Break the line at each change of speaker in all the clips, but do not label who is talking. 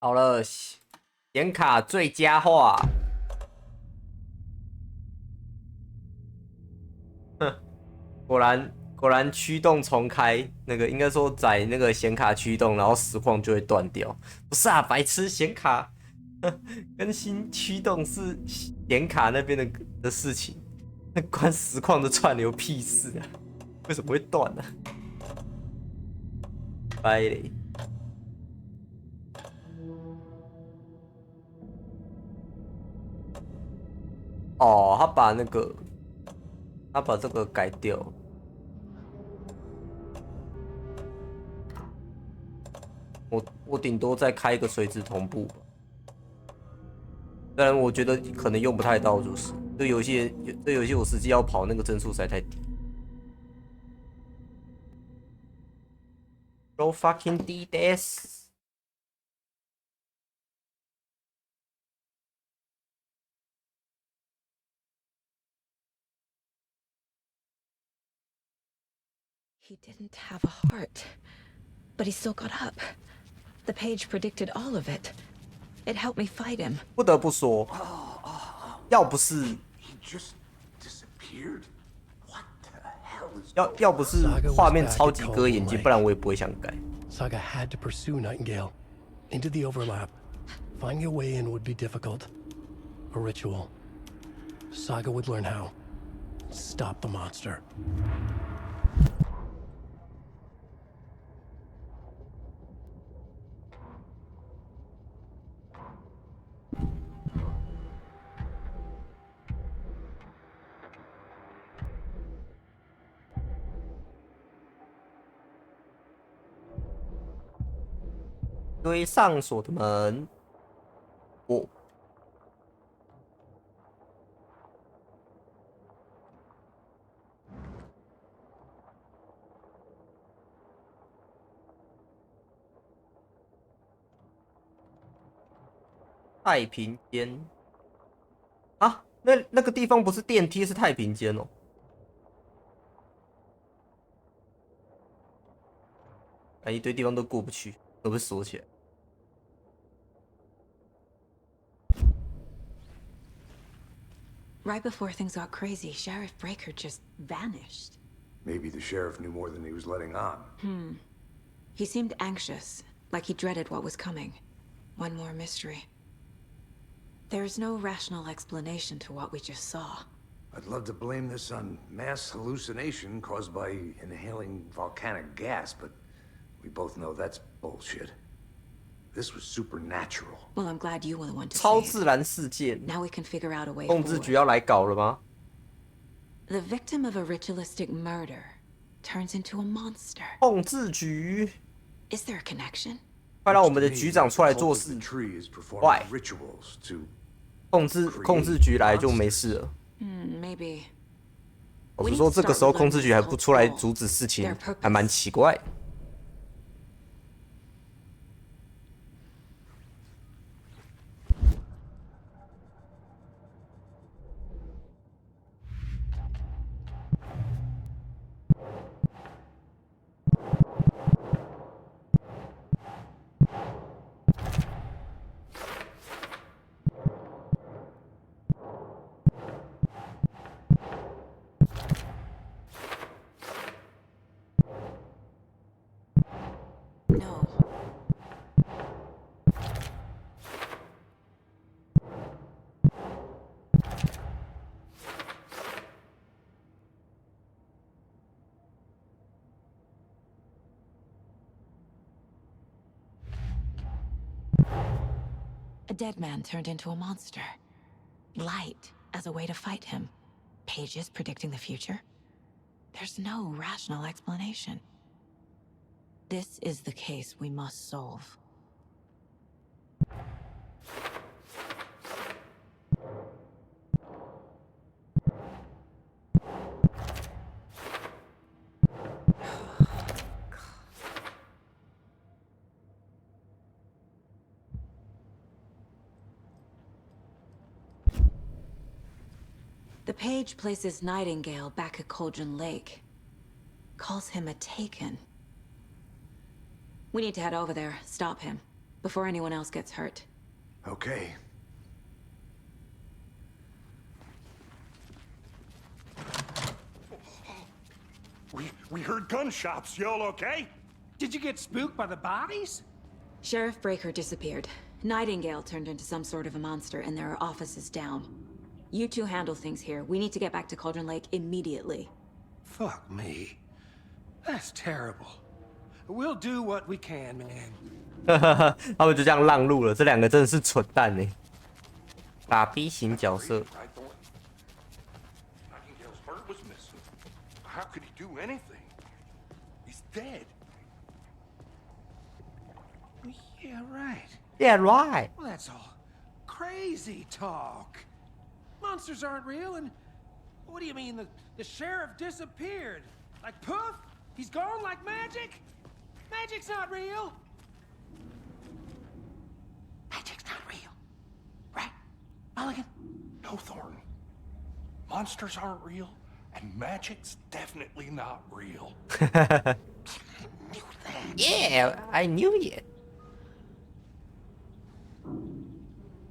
好了，显卡最佳化。哼，果然驱动重开，那个应该说载那个显卡驱动，然后实况就会断掉。不是啊，白痴，显卡更新驱动是显卡那边的事情，那关实况的串流屁事啊？为什么会断呢、掰嘞！哦，他把这个改掉。我顶多再开一个垂直同步吧。当然，我觉得可能用不太到，就是这游戏我实际要跑那个帧数实在太低。So fucking D です。
He didn't have a heart, but he still got up. The page predicted all of it. It helped me fight him.
不得不说，要不是
He just disappeared? What the hell is
要不是画面超级割眼睛，不然我也不会想改。
Saga had to pursue Nightingale into the overlap. Finding a way in would be difficult. A ritual. Saga would learn how. Stop the monster. 堆上锁的门，我太平间啊，那个地方不是电梯，是太平间哦。一堆地方都过不去，都被锁起来。
Right before things got crazy, Sheriff Breaker just vanished.
Maybe the sheriff knew more than he was letting on.
He seemed anxious, like he dreaded what was coming. One more mystery. There's no rational explanation to what we just saw.
I'd love to blame this on mass hallucination caused by inhaling volcanic gas, but we both know that's bullshit. This was supernatural.
Well, I'm glad you were the one to
超
say
自
it.
然事件，
Now we can figure out a way
控制局
forward.
要来搞了吗？
The victim of a ritualistic murder turns into a monster.
控制局，
Is there a connection?
快让我们的
To me,
局长出来
the
做
cult of
事
the。tree is performing
Why?
rituals to
控制局来就没事了。
Maybe.
我是说，这个时候控制局还不出来阻止事情，还蛮奇怪的。
No. A dead man turned into a monster. Light as a way to fight him. Pages predicting the future. There's no rational explanation. This is the case we must solve. The page places Nightingale back at Cauldron Lake. Calls him a taken. We need to head over there, stop him. before anyone else gets hurt.
Okay.
We heard gunshots. Y'all okay?
Did you get spooked by the bodies?
Sheriff Breaker disappeared. Nightingale turned into some sort of a monster, and there are offices down. You two handle things here. We need to get back to Cauldron Lake immediately.
Fuck me. That's terrible. We'll do what we can, man.
他们就这样让路了，这两个真的是蠢蛋呢。打 B 型角色。
Nightingale's heart was missing. How could he do anything? He's dead.
Yeah, right.
Yeah, right.
Well, that's all crazy talk. Monsters aren't real, and what do you mean the sheriff disappeared? Like poof? He's gone like magic? Magic's not real. Magic's not real. Right? Mulligan?
No, Thornton. Monsters aren't real, and magic's definitely not real.
Yeah, I knew it.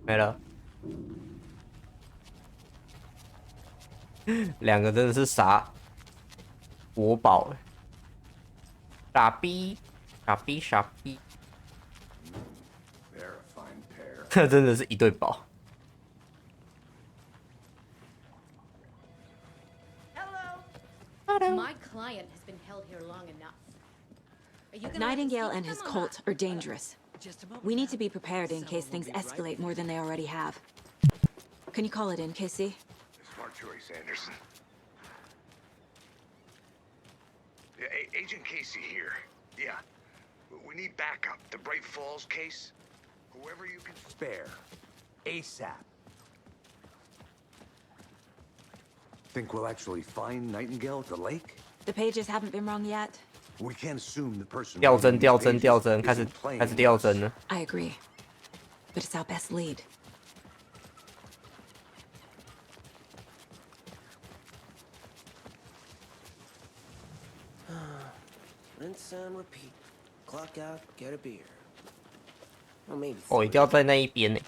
没了。两个真的是傻国宝哎，傻逼，傻逼，傻逼，
They're a fine pair.
这真的是一对宝。
Hello. My client has been held here long enough. Are you gonna
Nightingale
let me
and
speak
his
to them or
cult are dangerous. We need to be prepared in case things escalate more than they already have. Can you call it in, Casey?
Smart choice, Anderson. Yeah, Agent Casey here. Yeah. We need backup. The Bright Falls case. Whoever you can spare. ASAP. Think we'll actually find Nightingale at the lake?
The pages haven't been wrong yet.
We can't assume the person
掉帧，
writing
掉
these
帧，
pages
掉帧，开始
isn't playing
开始掉
us.
帧了。
I agree. But it's our best lead.
Rinse and repeat. Clock out, get a beer. Or maybe
哦，一定要在那一边呢。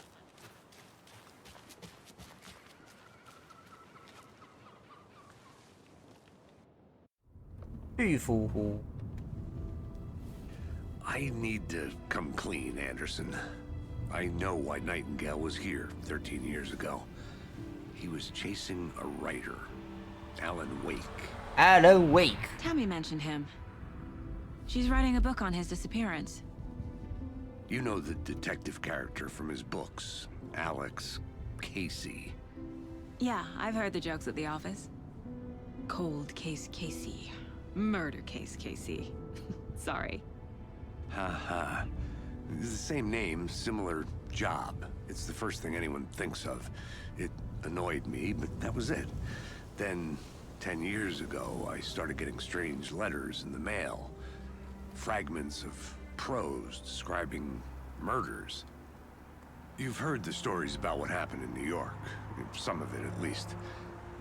玉夫湖。
I need to come clean, Anderson. I know why Nightingale was here 13 years ago. He was chasing a writer, Alan Wake.
Alan Wake。
Tammy mentioned him. She's writing a book on his disappearance.
You know the detective character from his books, Alex Casey.
Yeah, I've heard the jokes at the office. Cold case Casey. Murder case Casey. Sorry.
Ha. It's the same name, similar job. It's the first thing anyone thinks of. It annoyed me, but that was it. Then, 10 years ago, I started getting strange letters in the mail. Fragments of prose describing murders. You've heard the stories about what happened in New York. Some of it, at least.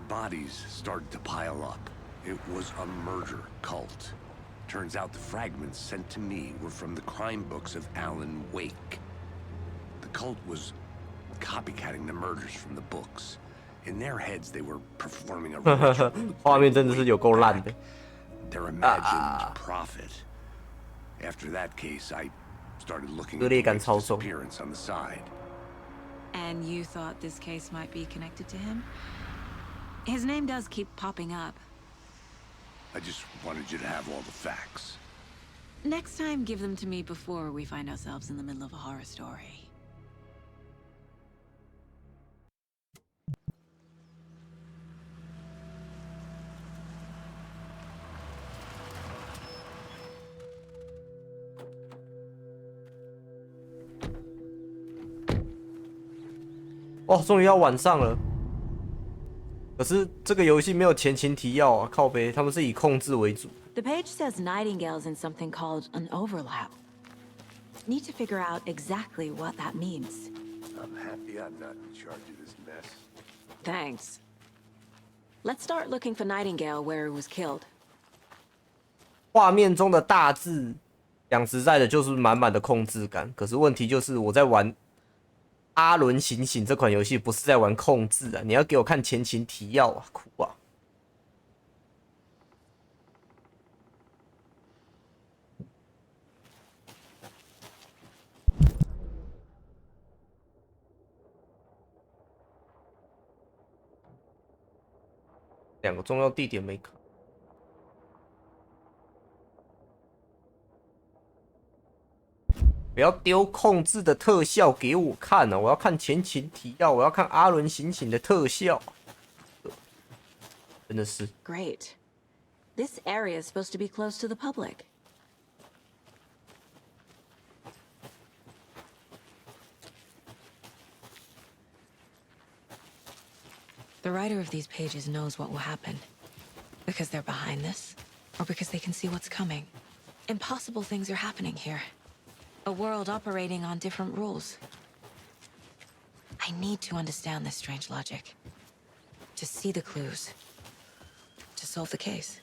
Bodies started to pile up. It was a murder cult. Turns out the fragments sent to me were from the crime books of Alan Wake. The cult was copycatting the murders from the books. In their heads, they were performing a ritual.
画面真的是有够烂的。
Their imagined prophet. After that case, I started looking
割
at
裂
the
感
Wake's
超重。
disappearance on the side.
And you thought this case might be connected to him? His name does keep popping up.
I just wanted you to have all the facts.
Next time, give them to me before we find ourselves in the middle of a horror story.
"哦，终于要晚上了。可是这个游戏没有前情提要啊，靠北，他们是以控制为主。
The page says Nightingale's in something called an overlap. Need to figure out exactly what that means.
I'm happy I'm not in charge of this mess.
Thanks. Let's start looking for Nightingale where he was killed.
画面中的大字讲实在的，就是满满的控制感。可是问题就是我在玩阿伦醒醒这款游戏，不是在玩控制啊！你要给我看前情提要啊，苦啊！2个重要地点没看。不要丢控制的特效给我看啊！我要看前情提要，我要看阿伦醒醒的特效。真的是。
Great. This area is supposed to be close to the public. The writer of these pages knows what will happen. Because they're behind this, or because they can see what's coming. Impossible things are happening here. A world operating on different rules. I need to understand this strange logic. To see the clues. To solve the case.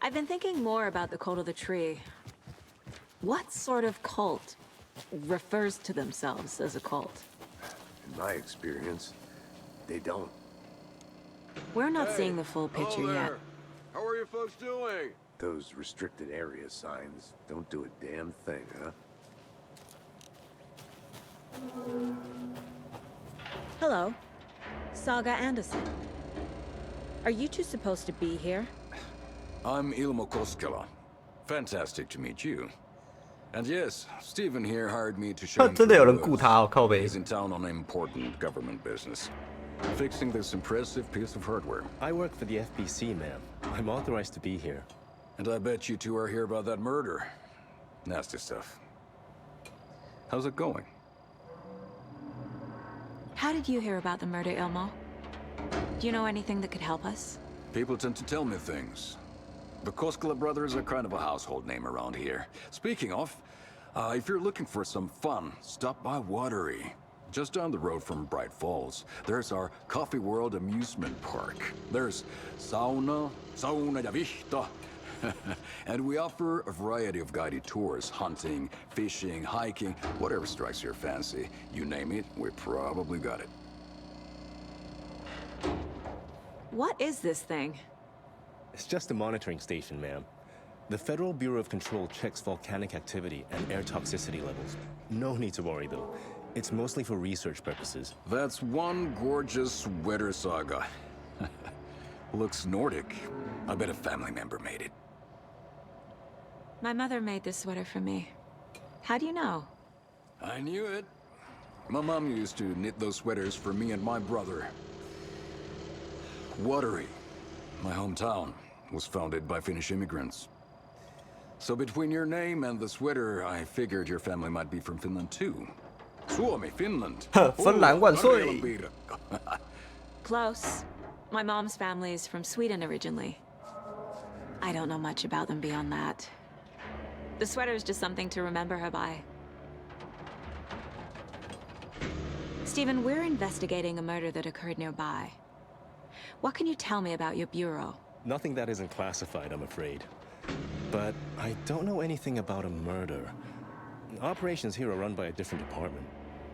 I've been thinking more about the cult of the tree. What sort of cult refers to themselves as a cult?
In my experience, they don't.
We're not seeing the full picture yet.
How are you folks doing?
Those restricted area signs don't do a damn thing, huh?
Hello. Saga Anderson. Are you two supposed to be here?
I'm Ilmo Koskela. Fantastic to meet you. And yes, Stephen here hired me to show him
真的有人
through
雇
the
他哦，靠
woods.
北。
He's in town on important government business. Fixing this impressive piece of hardware.
I work for the FBC, ma'am. I'm authorized to be here.
And I bet you two are here about that murder. Nasty stuff. How's it going?
How did you hear about the murder, Ilmo? Do you know anything that could help us?
People tend to tell me things. The Koskela brothers are kind of a household name around here. Speaking of, if you're looking for some fun, stop by Watery. Just down the road from Bright Falls, there's our Coffee World amusement park. There's sauna ja vihta. And we offer a variety of guided tours, hunting, fishing, hiking, whatever strikes your fancy. You name it, we probably got it.
What is this thing?
It's just a monitoring station, ma'am. The Federal Bureau of Control checks volcanic activity and air toxicity levels. No need to worry, though. It's mostly for research purposes.
That's one gorgeous sweater saga. Looks Nordic. I bet a family member made it.
My mother made this sweater for me. How do you know?
I knew it. My mom used to knit those sweaters for me and my brother. Watery, my hometown, was founded by Finnish immigrants. So between your name and the sweater, I figured your family might be from Finland too. Suomi, Finland.
芬兰万岁
Close. My mom's family is from Sweden originally. I don't know much about them beyond that. The sweater is just something to remember her by. Stephen, we're investigating a murder that occurred nearby. What can you tell me about your bureau?
Nothing that isn't classified, I'm afraid. But I don't know anything about a murder. Operations here are run by a different department.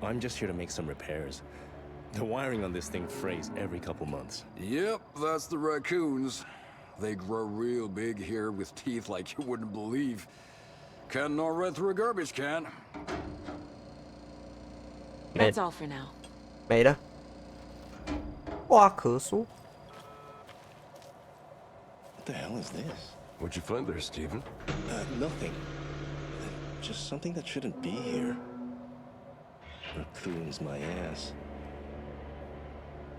I'm just here to make some repairs. The wiring on this thing frays every couple months.
Yep, that's the raccoons. They grow real big here with teeth like you wouldn't believe. Can't gnaw right through a garbage can.
That's all for now.
没了。话可说。
What the hell is this?
What'd you find there, Stephen?
Nothing. Just something that shouldn't be here. Raccoons my ass.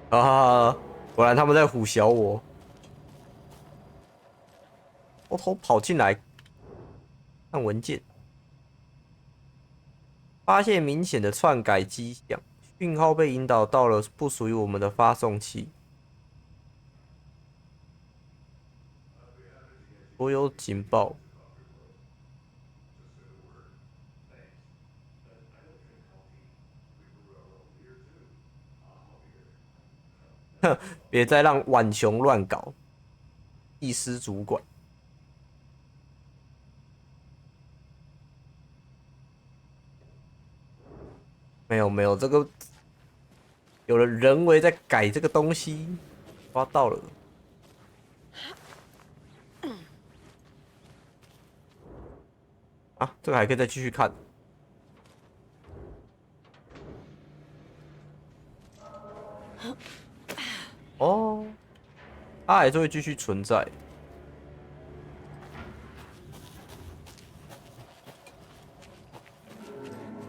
啊！果然他们在唬小我。偷偷跑进来看文件，发现明显的篡改迹象，讯号被引导到了不属于我们的发送器。所有警报。别再让浣熊乱搞。技师主管。没有没有，这个有了人为在改这个东西，抓到了。啊，这个还可以再继续看。哦，它还是会继续存在。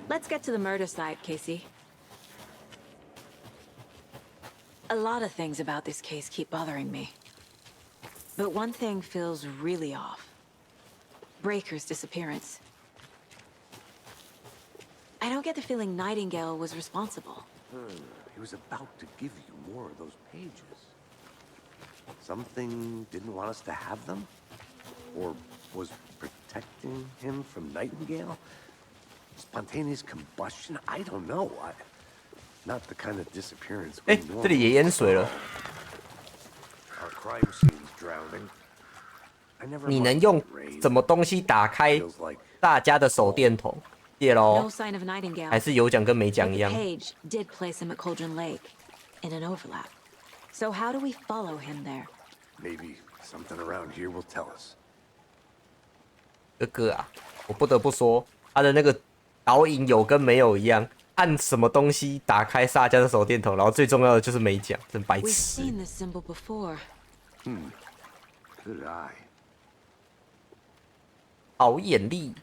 Let's get to the murder side, Casey. A lot of things about this case keep bothering me. But one thing feels really off. Breaker's disappearance. I don't get the feeling Nightingale was responsible.
He was about to give you more of those pages. Something didn't want us to have them? Or was protecting him from Nightingale? Spontaneous combustion? I don't know. Not the kind of disappearance we
这里也淹水了。
Our crime scene's drowning.
你能用什么东西打开大家的手电筒？谢喽。
No sign of Nightingale.
还是有讲跟没讲
But
一
the
样。
page did place him at Cauldron Lake, in an overlap. So how do we follow him there?
Maybe something around here will tell us.
哥哥啊，我不得不说，他的那个导引有跟没有一样，按什么东西打开大家的手电筒，然后最重要的就是没讲，真白
We've
痴。
seen this symbol before.
Good eye.
好眼力。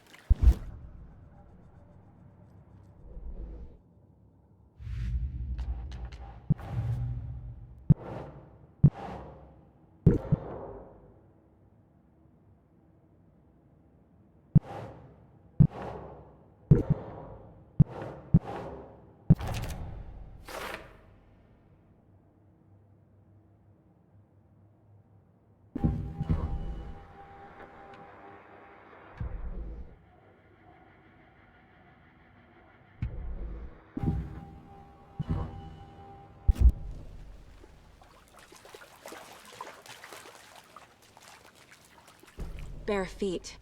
Bare feet.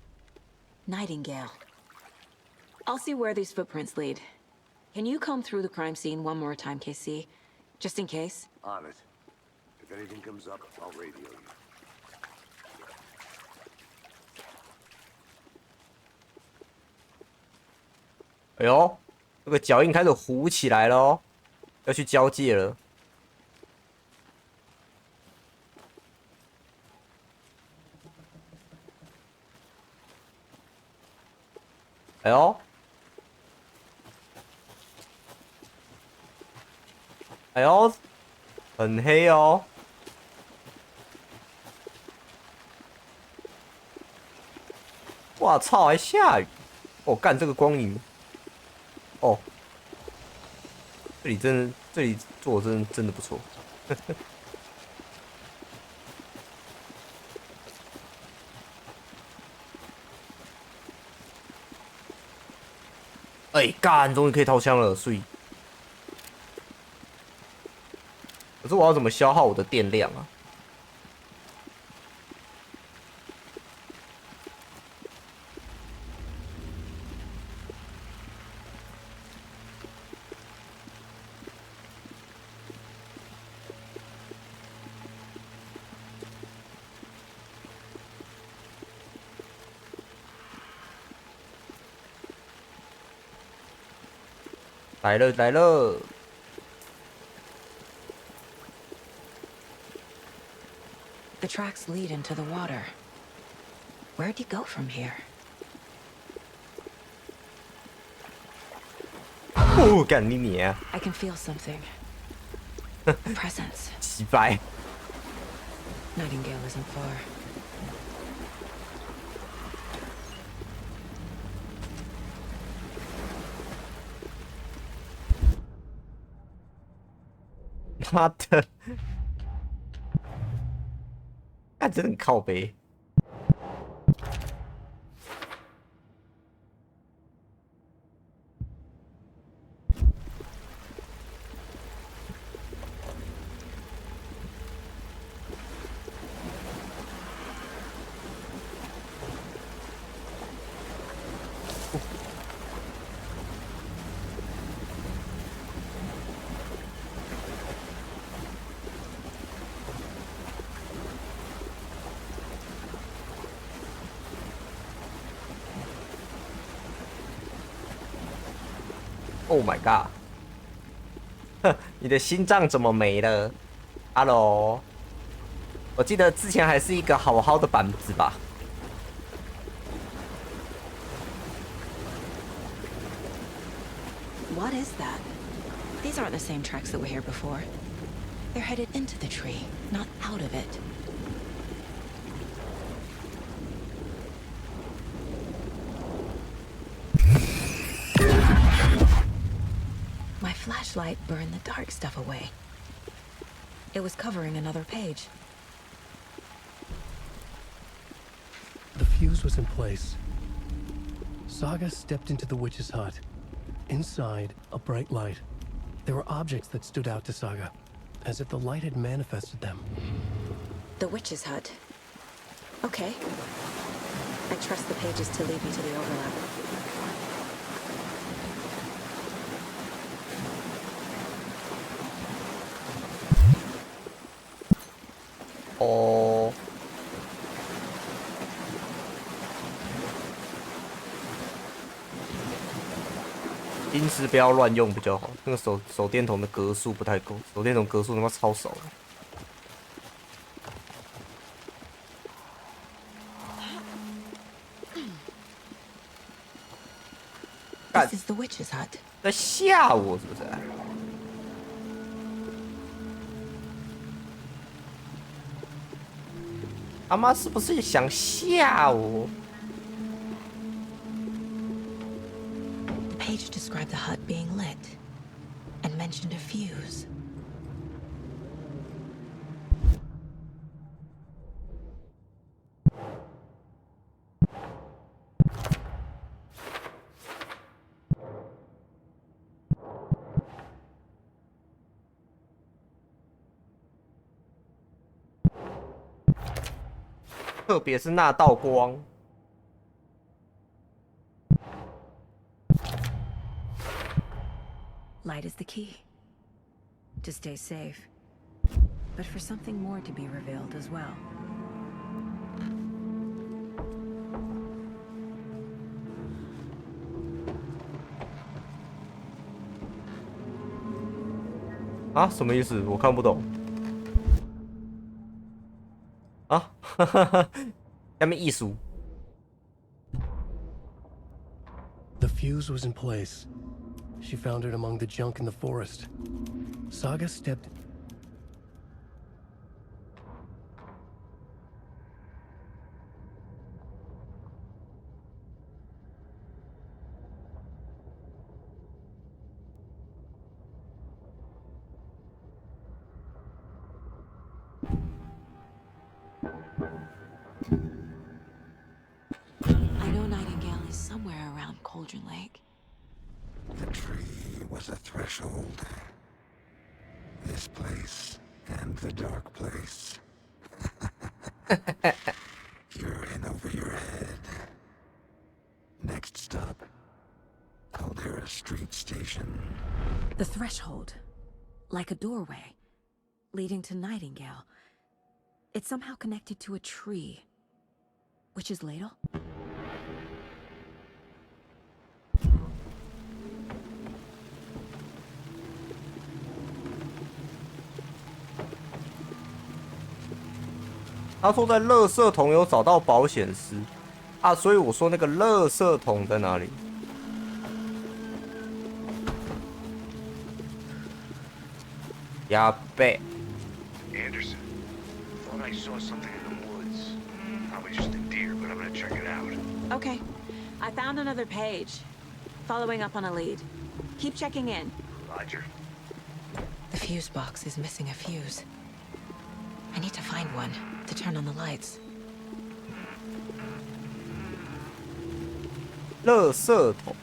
Nightingale. I'll see where these footprints lead. Can you comb through the crime scene one more time, KC? Just in case?
On it. If anything comes up, I'll radio you.
哎呦，这个脚印开始糊起来了哦，要去交界了。哎呦，哎呦，很黑哦。哇操，还下雨！哦，干这个光影。哦，这里做的真的不错。哎，干，终于可以掏枪了，所以，可是我要怎么消耗我的电量啊？来了来了！
The tracks lead into the water. Where'd you go from here?
哦，干你娘！
I can feel something. A presence.
洗白。
Nightingale isn't far.
妈的！干真的很靠北。Oh my god！ 哼，你的心脏怎么没了 ？Hello， 我记得之前还是一个好好的板子吧。
What is that? These aren't the same tracks that were here before. They're headed into the tree, not out of it. My flashlight burned the dark stuff away. It was covering another page.
The fuse was in place. Saga stepped into the witch's hut. Inside, a bright light. There were objects that stood out to Saga, as if the light had manifested them.
The witch's hut. Okay. I trust the pages to lead me to the overlap.
Oh. 音质不要乱用比较好，那个手电筒的格数不太够，手电筒格数他妈超少的。
This is the witch's hut.
在吓我是不是？他妈是不是想吓我？
The page described the hut being lit and mentioned a fuse.
"特别是那道光。
Light is the key. To stay safe. But for something more to be revealed as well.
"啊，什么意思？我看不懂。啊，哈哈哈，下面艺术。
The fuse was in place. She found it among the junk in the forest. Saga stepped.
I know Nightingale is somewhere around Cauldron Lake.
The tree was a threshold. This place and the dark place. You're in over your head. Next stop, Caldera Street Station.
The threshold. Like a doorway. Leading to Nightingale. It's somehow connected to a tree. Witch's ladle?
他说在垃圾桶有找到保险丝啊，所以我说那个垃圾桶在哪里？ 呀贝。
Anderson, thought I saw something in the woods. Probably just a deer, but I'm gonna check it out.
Okay. I found another page. Following up on a lead. Keep checking in.
Roger.
The fuse box is missing a fuse. I need to find one to turn on the lights.
垃圾桶。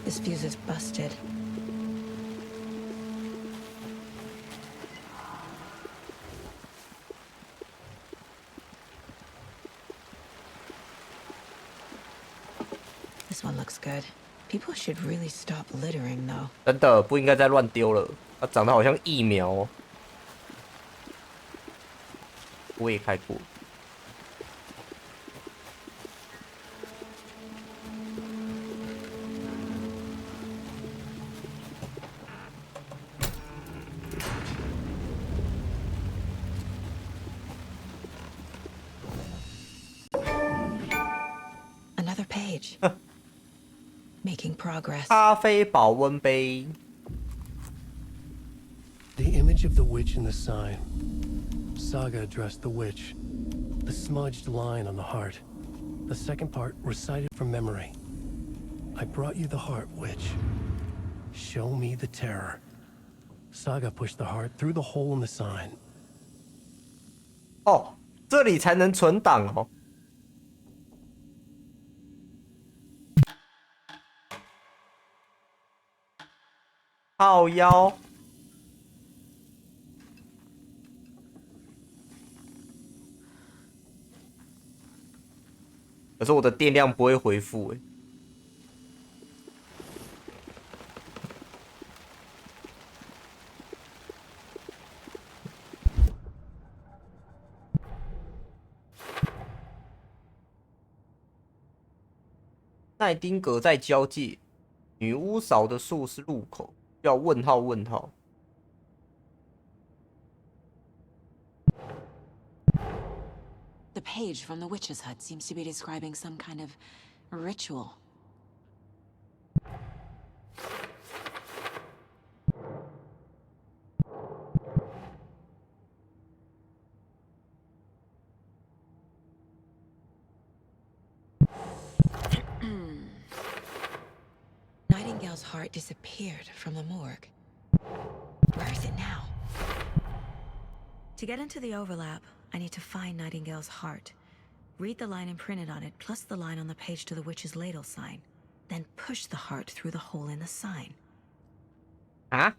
This fuse is busted. This one looks good. People should really stop littering, though.
真的不应该再乱丢了，它长得好像疫苗哦。我也开过。
The page. Making progress.
咖啡保温杯。
The image of the witch in the sign. Saga addressed the witch. The smudged line on the heart. The second part recited from memory. I brought you the heart, witch. Show me the terror. Saga pushed the heart through the hole in the sign.
哦，这里才能存档哦。靠腰。可是我的电量不会恢复哎。奈丁格在交界，女巫扫的树是入口，要问号问号。
The page from the witch's hut seems to be describing some kind of ritual. Nightingale's heart disappeared from the morgue. Where is it now? To get into the overlap, I need to find Nightingale's heart. Read the line imprinted on it, plus the line on the page to the witch's ladle sign. Then push the heart through the hole in the sign.
啊？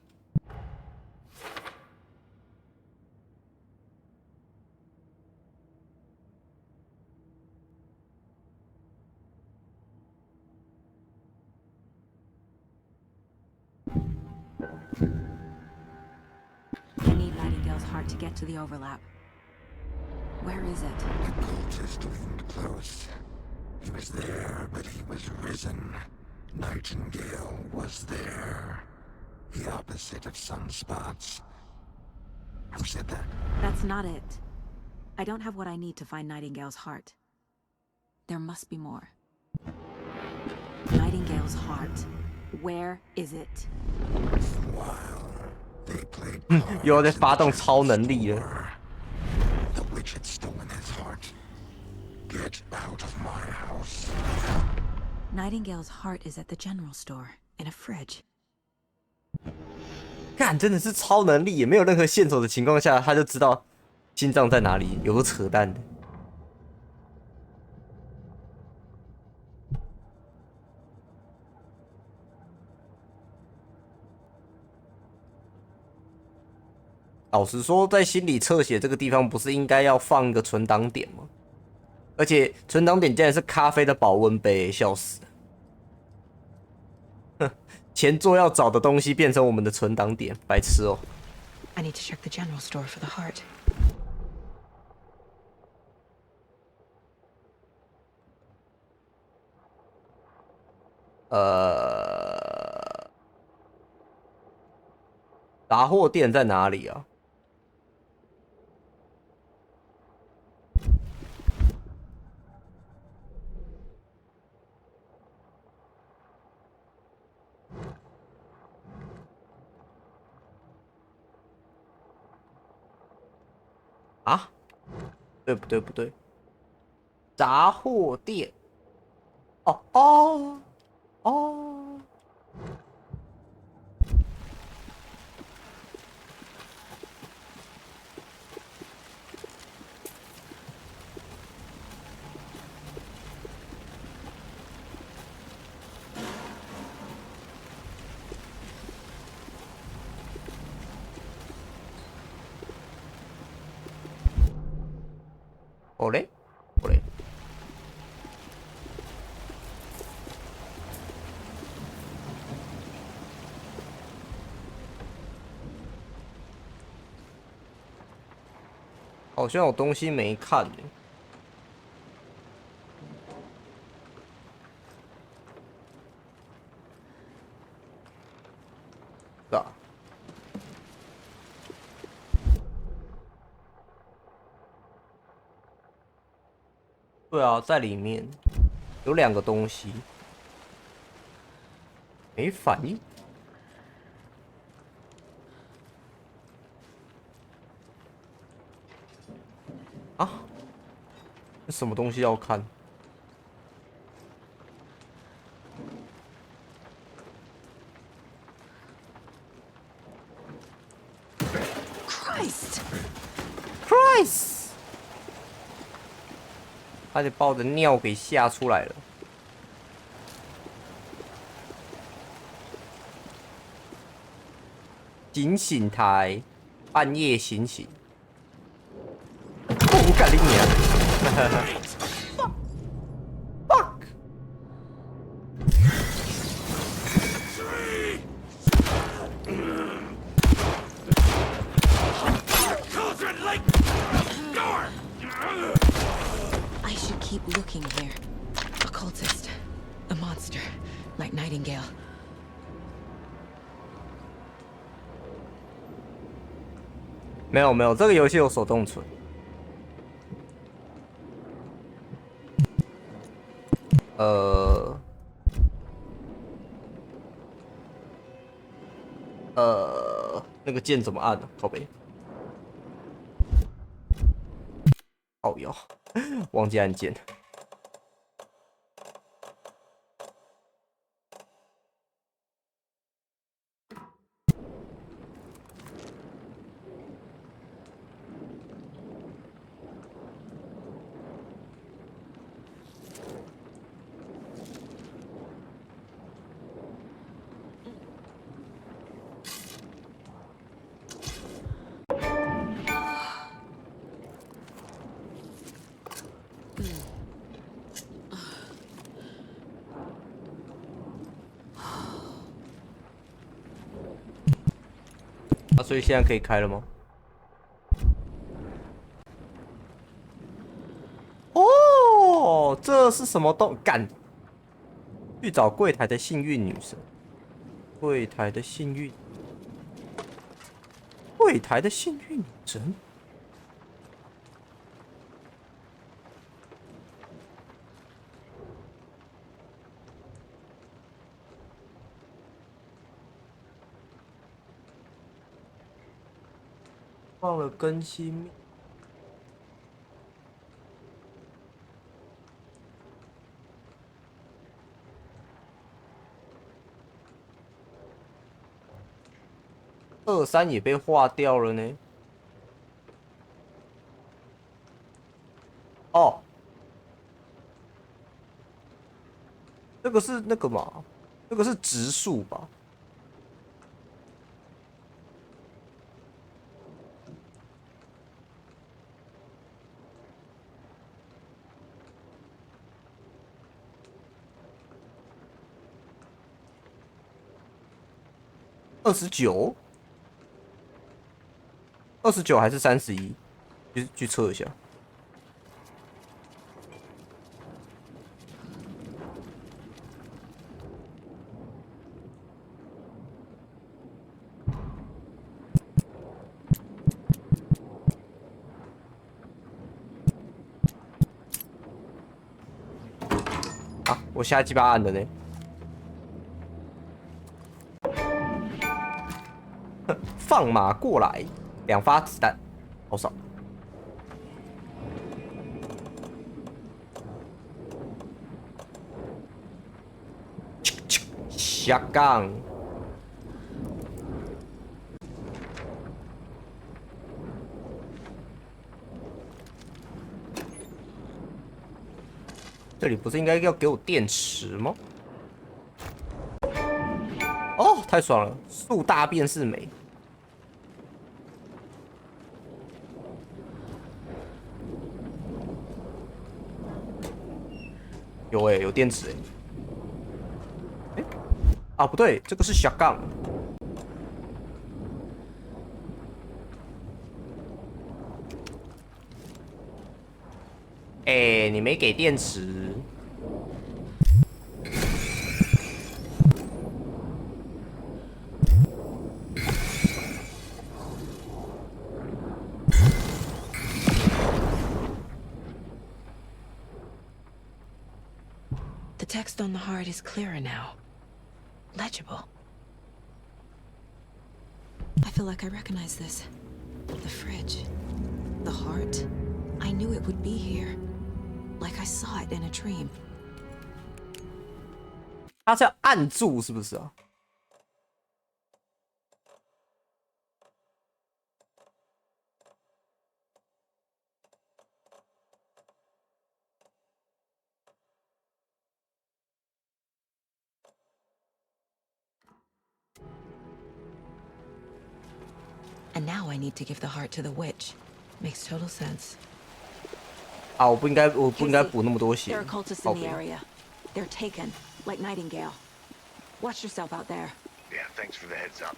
I need Nightingale's heart to get to the overlap. Where is it?
The cultist loomed close. He was there, but he was risen. Nightingale was there. The opposite of sunspots. Who said that?
That's not it. I don't have what I need to find Nightingale's heart. There must be more. Nightingale's heart. Where is it?
While they played
又要在发动超能力了。
The witch had stolen his heart. Get out of my house.
Nightingale's heart is at the general store, in a fridge.
干，真的是超能力，也没有任何线索的情况下，他就知道心脏在哪里，有个扯淡的。老实说，在心理侧写这个地方，不是应该要放一个存档点吗？而且存档点竟然是咖啡的保温杯，笑死了！哼，前作要找的东西变成我们的存档点，白痴哦。
I need to check the general store for the heart.
杂货店在哪里啊？啊？对不对？不对，杂货店。哦哦哦。 哦嘞，哦嘞，好像有东西没看呢。是啊。 对啊，在里面。有2个东西没反应。啊，这什么东西要看？ Christ！ 他得把我的尿给吓出来了。警醒台，半夜醒醒。我干你娘！Fuck！
I should keep looking here. A cultist, a monster, like Nightingale.
没有没有，这个游戏有手动存。那个键怎么按呢？靠北。靠腰，忘记按键。啊，所以现在可以开了吗？哦，这是什么干？去找柜台的幸运女神。柜台的幸运，柜台的幸运女神。忘了更新。23也被划掉了呢。哦，这个是那个嘛？这个是植树吧？29，29还是31？去测一下。啊，我下鸡巴按的呢。放马过来，2发子弹，好少。下杠。这里不是应该要给我电池吗？哦，太爽了！树大便是美。有有电池啊，不对，这个是小杠。你没给电池。
The text on the heart is clearer now. Legible. I feel like I recognize this. The fridge. The heart. I knew it would be here. Like I saw it in a dream.
它是要按住是不是啊？
And now I need to give the heart to the witch. Makes total sense.
啊，我不应该补那么多血。
There are cultists in the area. They're taken, like Nightingale. Watch yourself out there.
Yeah, thanks for the heads up.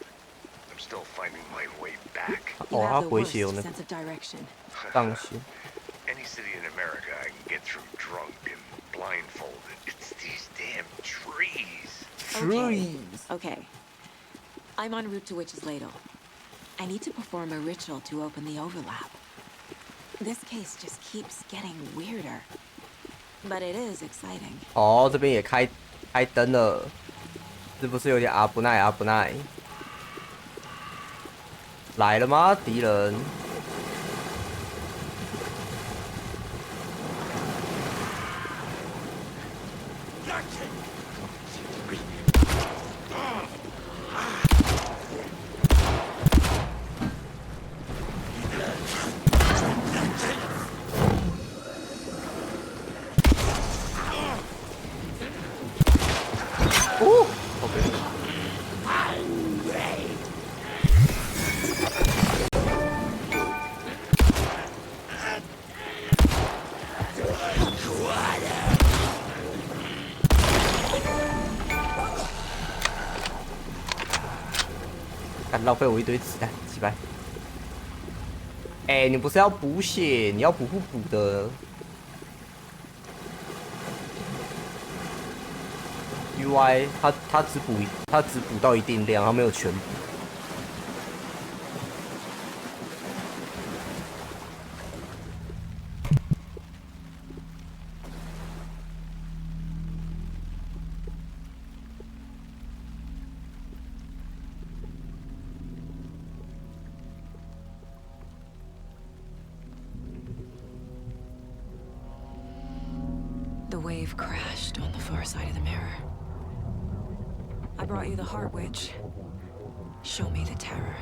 I'm still finding my way back.
You have the worst sense of direction.
当心。
Any city in America I can get through drunk and blindfolded. It's these damn trees.
Okay. I'm en route to Witch's Ladle. I need to perform a ritual to open the overlap. This case just keeps getting weirder. But it is exciting.
哦，这边也开灯了，是不是有点阿不奈？来了吗，敌人？ 浪费我一堆子弹，击败。哎，你不是要补血，你要补不补的 ？UI 它只补到一定量，它没有全补。
The wave crashed on the far side of the mirror. I brought you the Heart Witch. Show me the terror.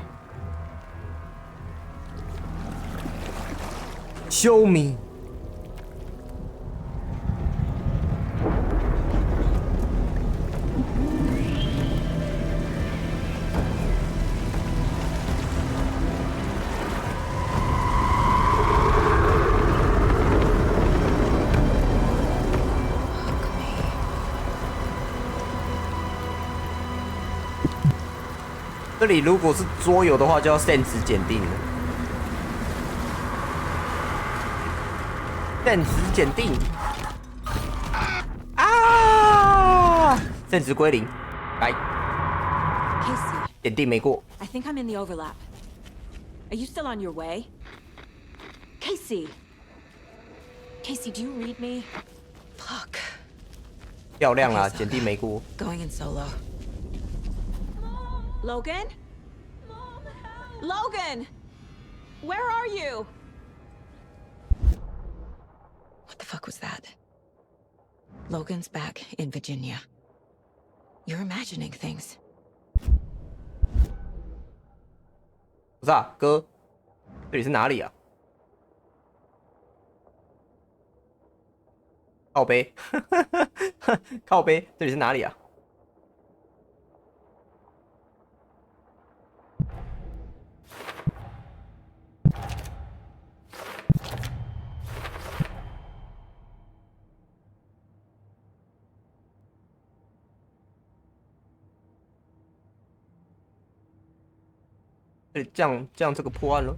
Show me. 这里如果是桌游的话，就要限值检定了。限值检定啊！限值归零，来。
Casey,
检定没过。
I think I'm in the overlap. Are you still on your way? Casey! Casey, do you read me? Fuck.
漂亮啦，检定没过。
Going in solo. Logan? Logan! Where are you? What the fuck was that? Logan's back in Virginia. You're imagining things.
不是啊，哥，这里是哪里啊？靠背，靠背，这里是哪里啊？ 这样这个破案了。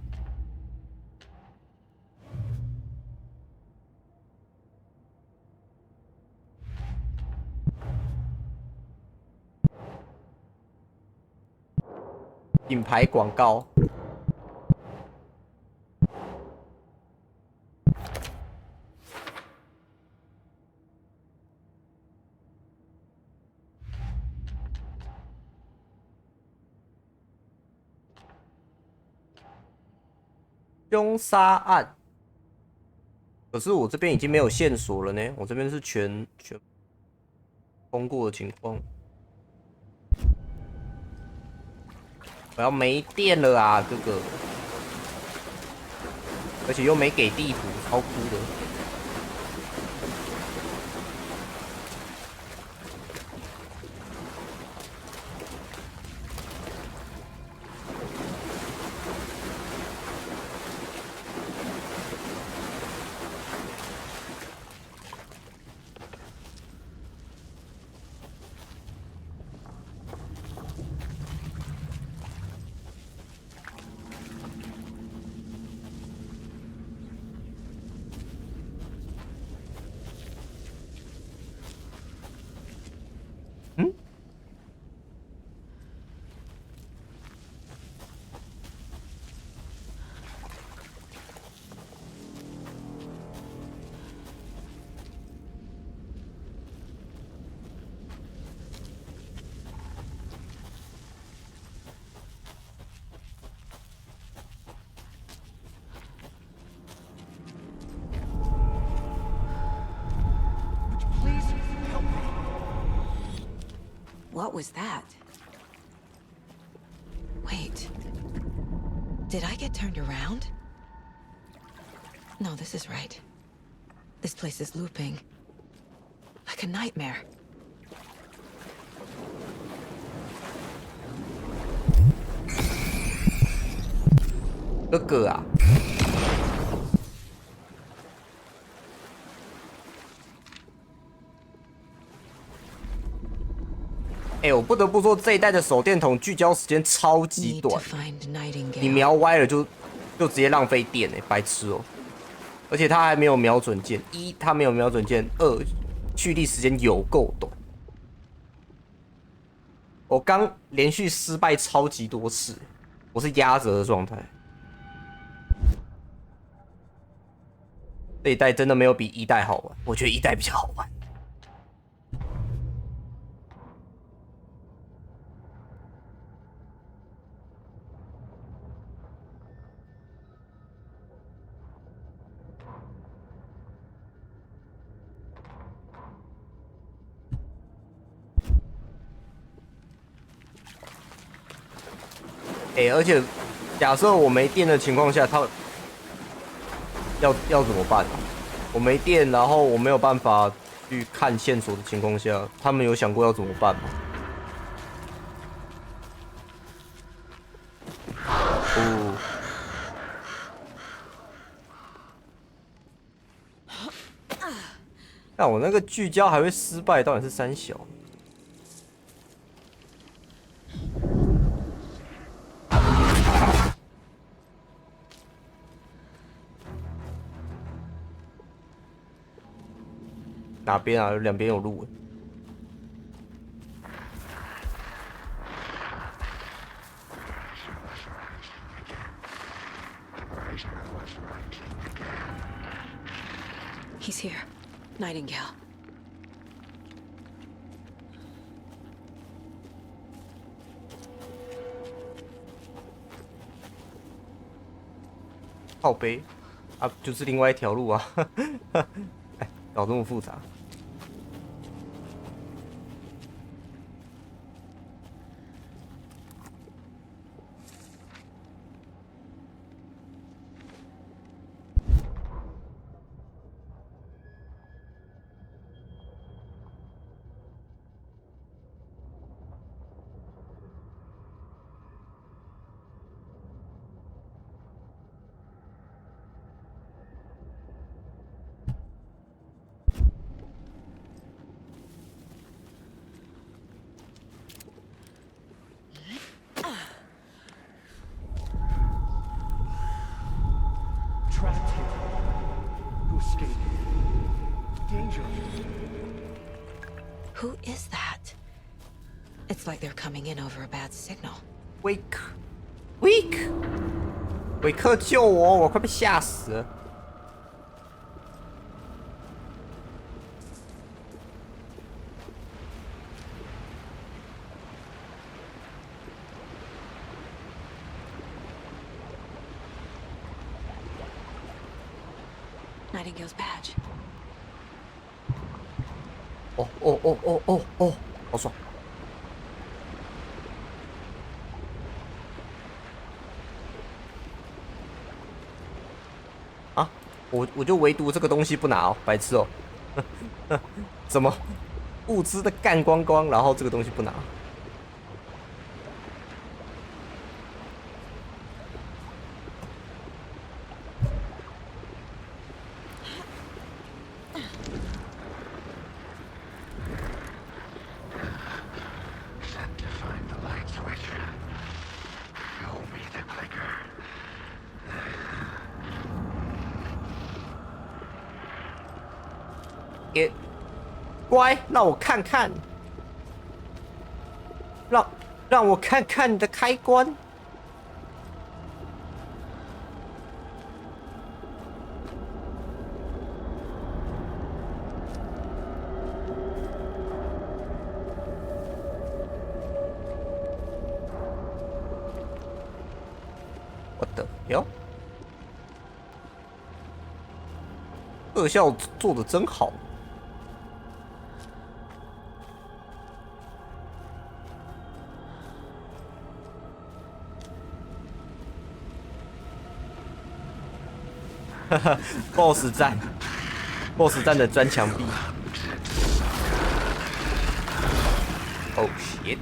品牌广告。凶杀案。可是我这边已经没有线索了呢，我这边是全通过的情况。我要没电了啊，哥哥！而且又没给地图，超哭的。
What was that? Wait. Did I get turned around? No, this is right. This place is looping. Like a nightmare.
哥哥啊！我不得不说，这一代的手电筒聚焦时间超级短，你瞄歪了就直接浪费电白痴哦！而且它还没有瞄准键，一它没有瞄准键，二蓄力时间有够短。我刚连续失败超级多次，我是压着的状态。这一代真的没有比一代好玩，我觉得一代比较好玩。而且假设我没电的情况下，他要怎么办啊？我没电，然后我没有办法去看线索的情况下，他们有想过要怎么办吗？哦，那我那个聚焦还会失败，到底是三小？哪边啊？两边有路。
He's here, Nightingale.
靠背啊，就是另外一条路啊！搞这么复杂。
Who is that? It's like they're coming in over a bad signal.
Wake， 维克救我！我快被吓死了。
Nightingale's badge.
哦，好爽！啊，我就唯独这个东西不拿哦，白痴哦！怎么物资的干光光，然后这个东西不拿？乖，让我看看，让我看看你的开关。我的哟，特效做的真好。BOSS 战的砖墙壁。Oh shit！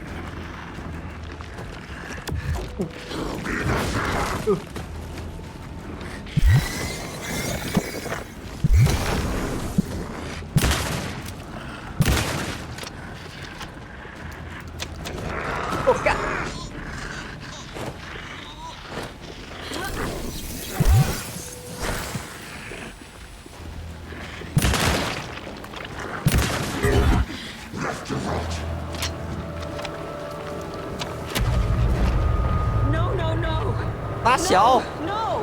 我干！大小
No!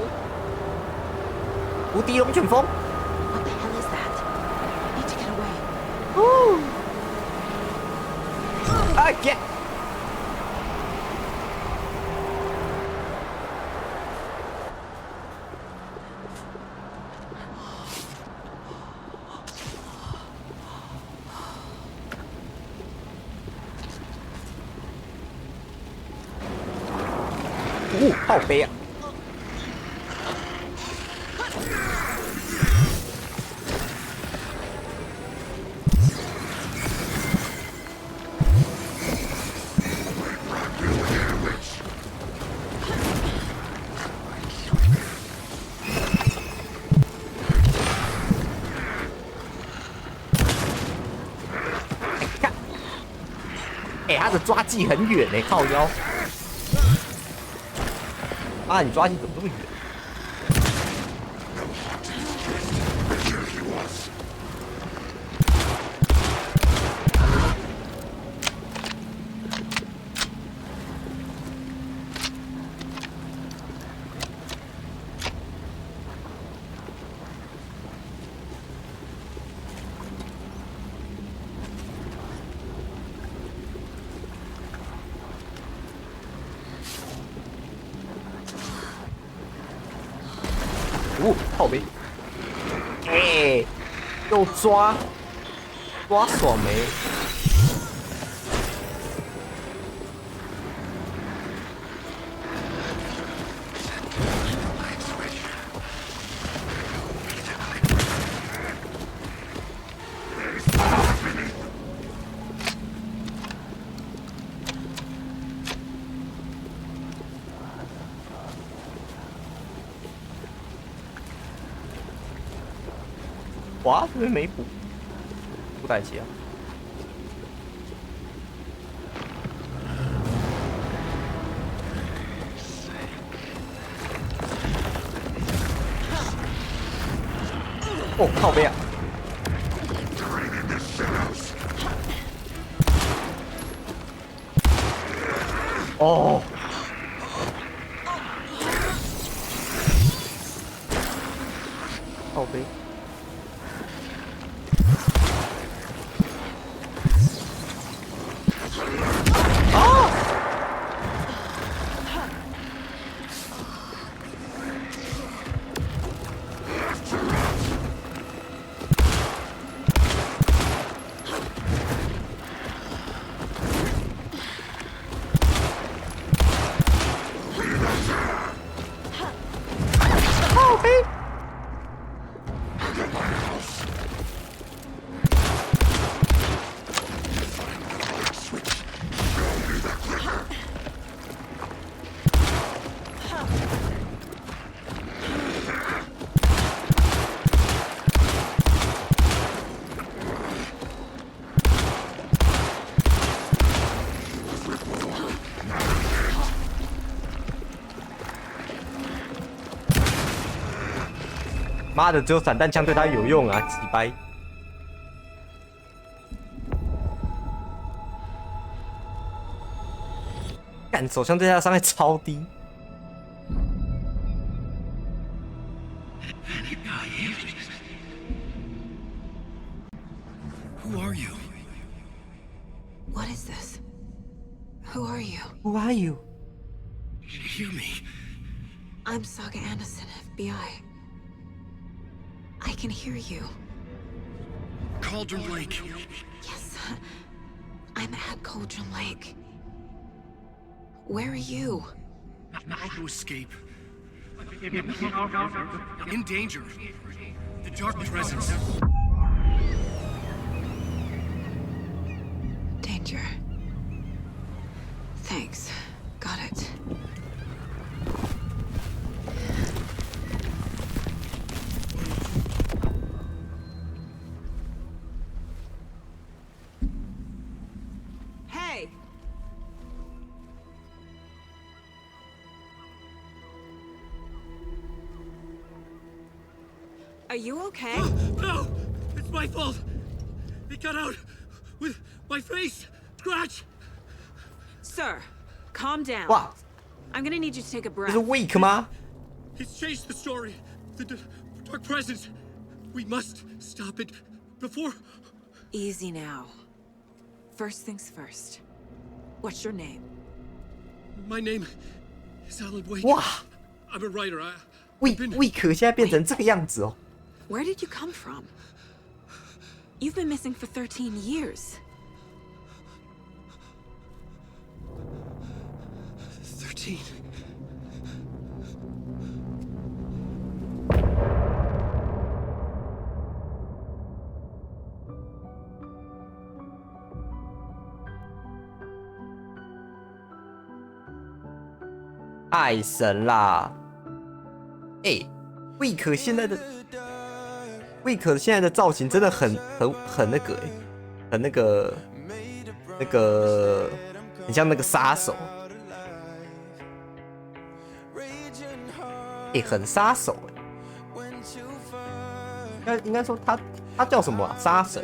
无敌龙卷风。
What the hell is that? Need to get away.
啊耶！靠背啊！看，他的抓技很远呢，靠腰。啊，你抓技怎么这么远？靠背，又抓爽没？哇，这边没补，不带起啊！哦，靠背啊！哦，靠背。妈的，只有散弹枪对他有用啊，鸡掰！干手枪对他的伤害超低。
Who are you?
What is this? Who are you?
Who are you?
Hear me.
I'm Saga Anderson, FBI. I can hear you.
Cauldron Lake.
Yes, I'm at Cauldron Lake. Where are you?
How to escape. In danger. The dark presence.
Danger. Thanks. Got it. Hey! Are you okay?
No! It's my fault! It got out with my face! Scratch!
Sir, calm down.
哇，
I'm gonna need you to take a
这
breath.
是 weak 吗？
It's changed the story. The dark presence. We must stop it before.
Easy now. First things first. What's your name?
My name is Alan Wake.
哇
I'm a writer.，weak
weak 现在变成这个样子哦。
Where did you come from? You've been missing for 13 years.
13.
“爱神啦！”哎，weak 现在的 weak 现在的造型真的很那个哎，很那个很像那个杀手。哎，很杀手哎。应该说他叫什么啊？杀神。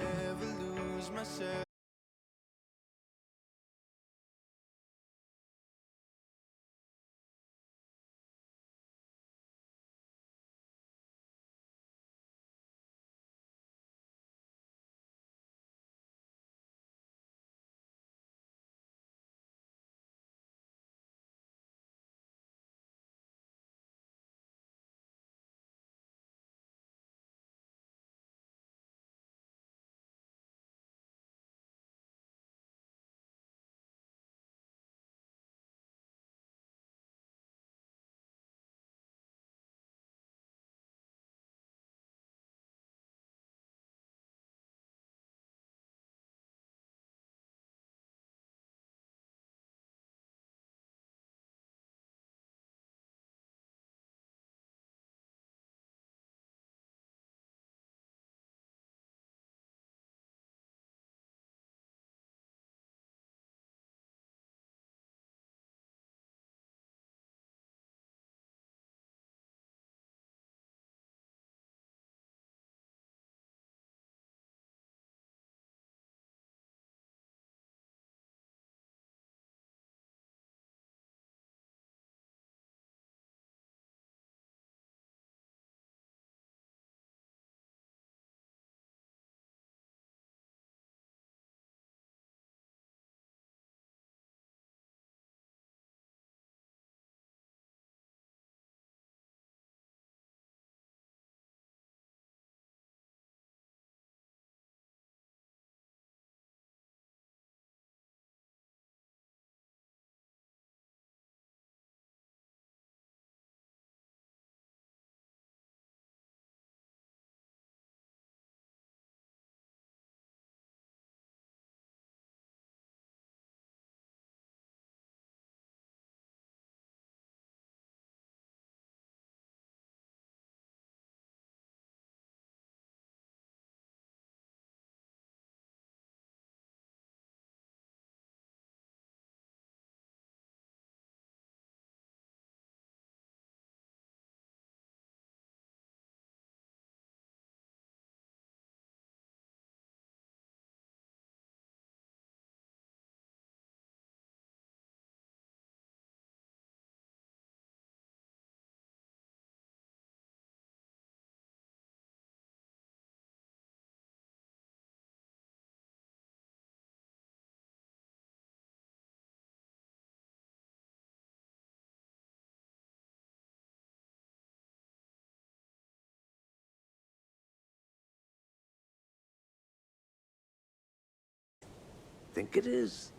think it is?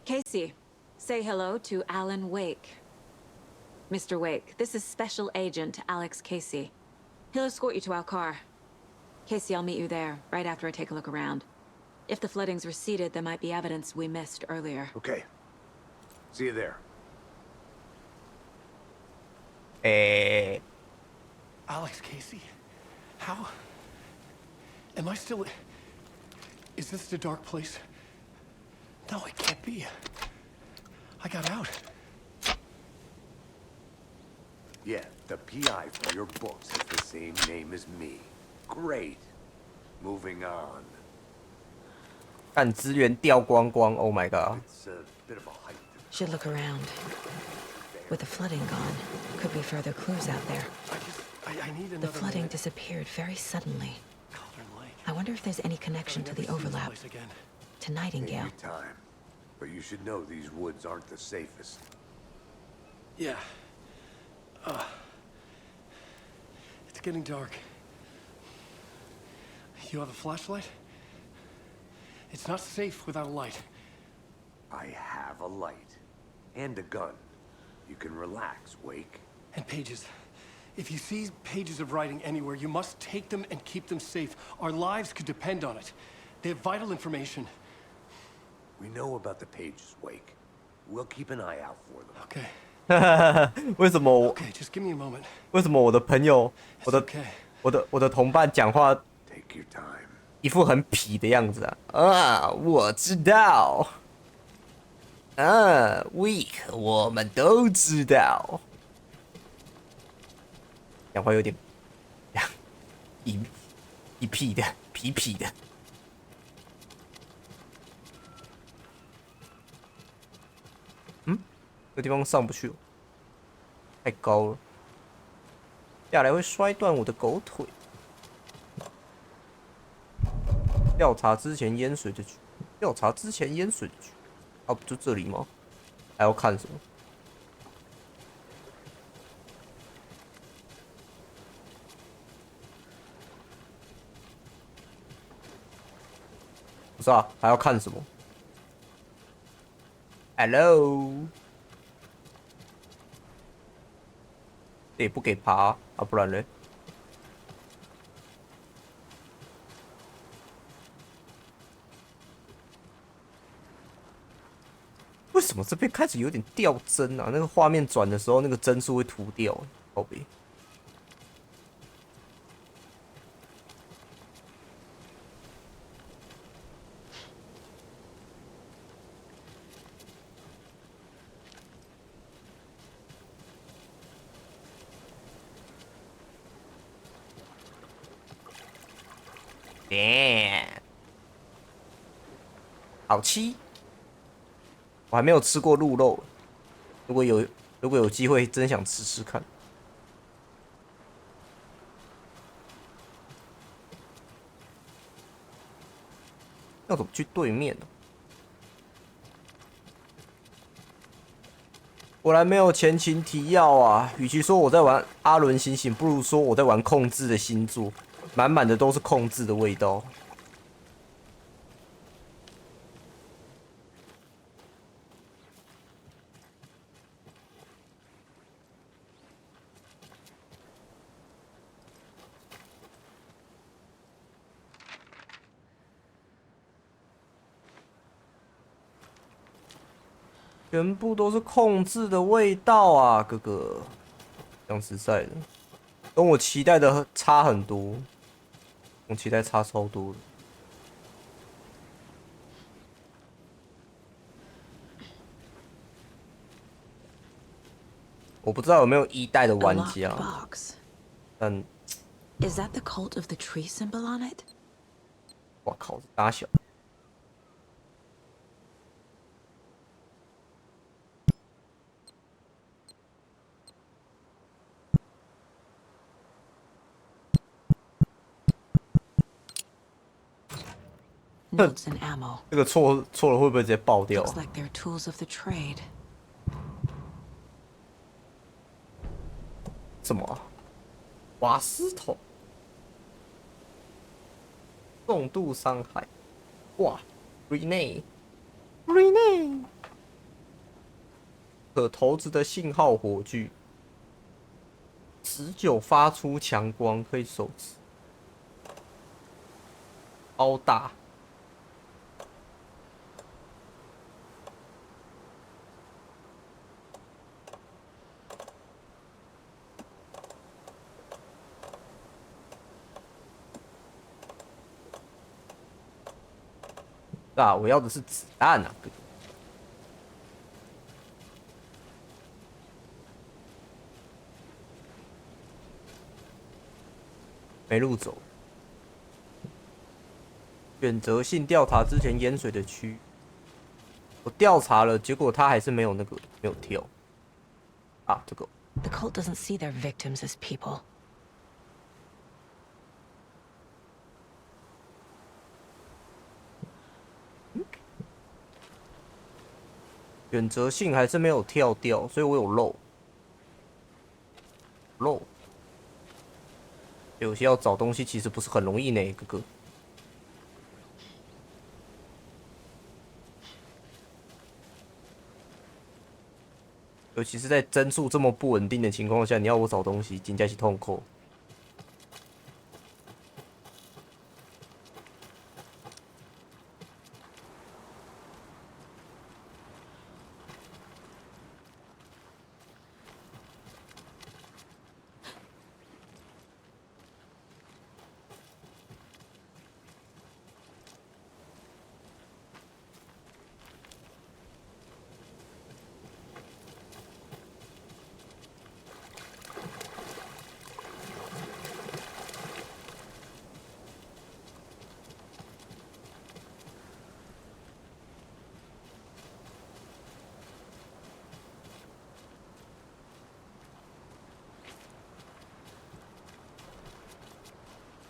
Casey, say hello to Alan Wake. Mr. Wake, this is Special Agent Alex Casey. He'll escort you to our car. Casey, I'll meet you there, right after I take a look around. If the flooding's receded, there might be evidence we missed earlier.
Okay. See you there.
Alex Casey? How? Am I still... Is this the dark place? No, it can't be. I got out.
Yeah, the PI for your books has the same name as me. Great. Moving on.
看资源掉光光 ，Oh my god！
It's a bit of a hike.
Should look around. With the flooding gone, could be further clues out there.
I need
The
another
flooding
minute.
disappeared very suddenly.
Cauldron Lake.
I wonder if there's any connection to
I've never
the
seen this
overlap
place again.
to Nightingale.
Take your time. But you should know these woods aren't the safest.
Yeah. It's getting dark. You have a flashlight? It's not safe without a light.
I have a light. And a gun. You can relax, Wake.
And pages. If you see pages of writing anywhere, you must take them and keep them safe. Our lives could depend on it. They have vital information.
We know about the pages, Wake. We'll keep an eye out for them.
Okay.
为什么我
Okay, just give me a moment.
为什么我的朋友，
It's okay.
我的同伴讲话
Take your time.
一副很痞的样子啊！啊，我知道。啊，Weak，我们都知道。讲话有点痞痞的，痞痞的。嗯，这地方上不去，太高了，下来会摔断我的狗腿。调查之前淹水的区，调查之前淹水的区，啊，不就这里吗？还要看什么？不是啊，还要看什么 ？Hello， 这也不给爬啊，不然嘞？为什么这边开始有点掉帧啊？那个画面转的时候，那个帧数会涂掉，宝贝。Damn， 好吃。我还没有吃过鹿肉，如果有机会，真想吃吃看。要怎么去对面呢？果然没有前情提要啊！与其说我在玩阿伦醒醒，不如说我在玩控制的星座，满满的都是控制的味道。全部都是控制的味道啊，哥哥。讲实在的，跟我期待的差很多，我期待差超多的。我不知道有没有一代的玩家，但
Is that the cult of the tree symbol on it?
我靠，这大小。
Notes and ammo.
这个错了会不会直接爆掉？
Looks like they're tools of the trade.
什么啊？瓦斯桶，重度伤害，哇 ，grenade， Renee， 可投掷的信号火炬，持久发出强光，可以手持。超大。啊！我要的是子弹啊！没路走。选择性调查之前淹水的区域。我调查了，结果他还是没有没有跳。啊，这个。
The cult doesn't see their victims as people.
选择性还是没有跳掉，所以我有漏。有些要找东西其实不是很容易呢，哥哥。尤其是在帧数这么不稳定的情况下，你要我找东西，真的是痛苦。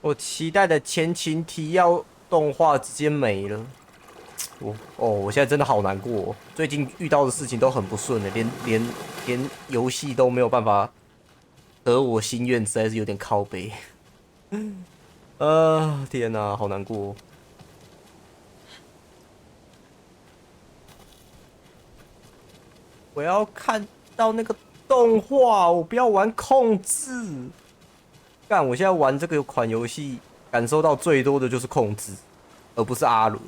我期待的前情提要动画直接没了，我现在真的好难过哦。最近遇到的事情都很不顺的，连游戏都没有办法得我心愿，实在是有点靠北。天哪，好难过哦。我要看到那个动画，我不要玩控制。干！我现在玩这个款游戏，感受到最多的就是控制，而不是阿伦。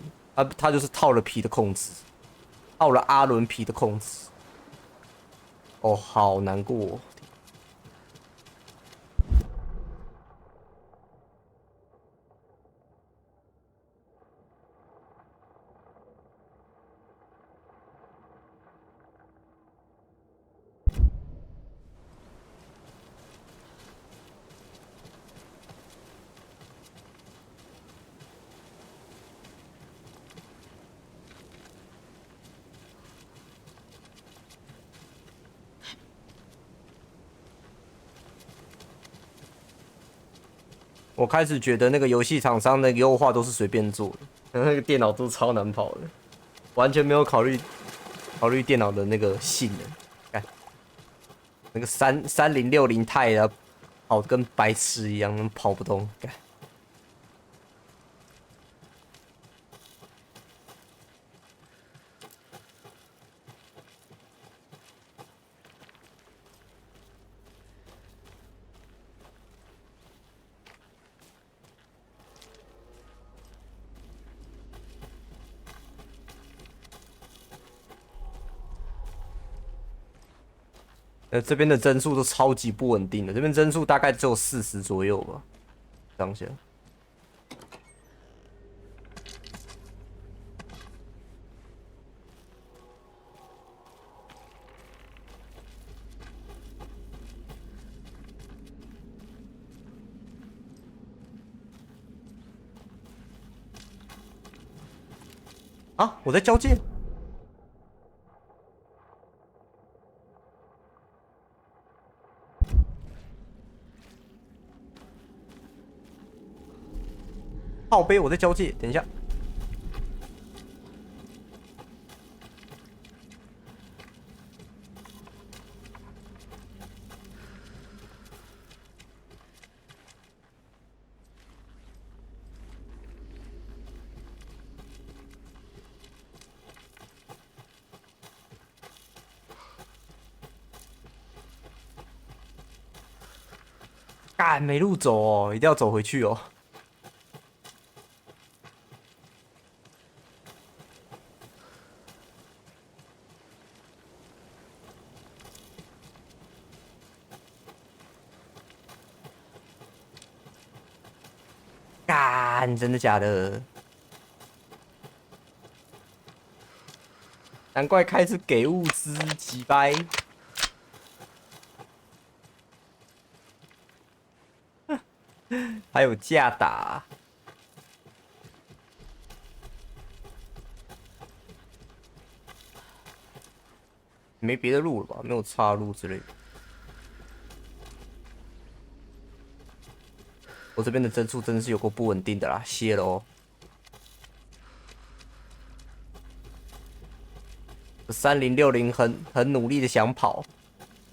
他就是套了皮的控制，套了阿伦皮的控制。哦，好难过哦。我开始觉得那个游戏厂商的优化都是随便做的，那个电脑都超难跑的，完全没有考虑电脑的那个性能。看那个3060 Ti 啊，跑得跟白痴一样，跑不动。干这边的帧数都超级不稳定的，这边帧数大概只有40左右吧，上下。啊！我在交界。靠背，我在交界，等一下。干没路走哦，一定要走回去哦。干，真的假的？难怪开始给物资，几掰。还有架打。没别的路了吧？没有岔路之类的。我这边的帧数真的是有够不稳定的啦，谢了哦。3060很努力的想跑，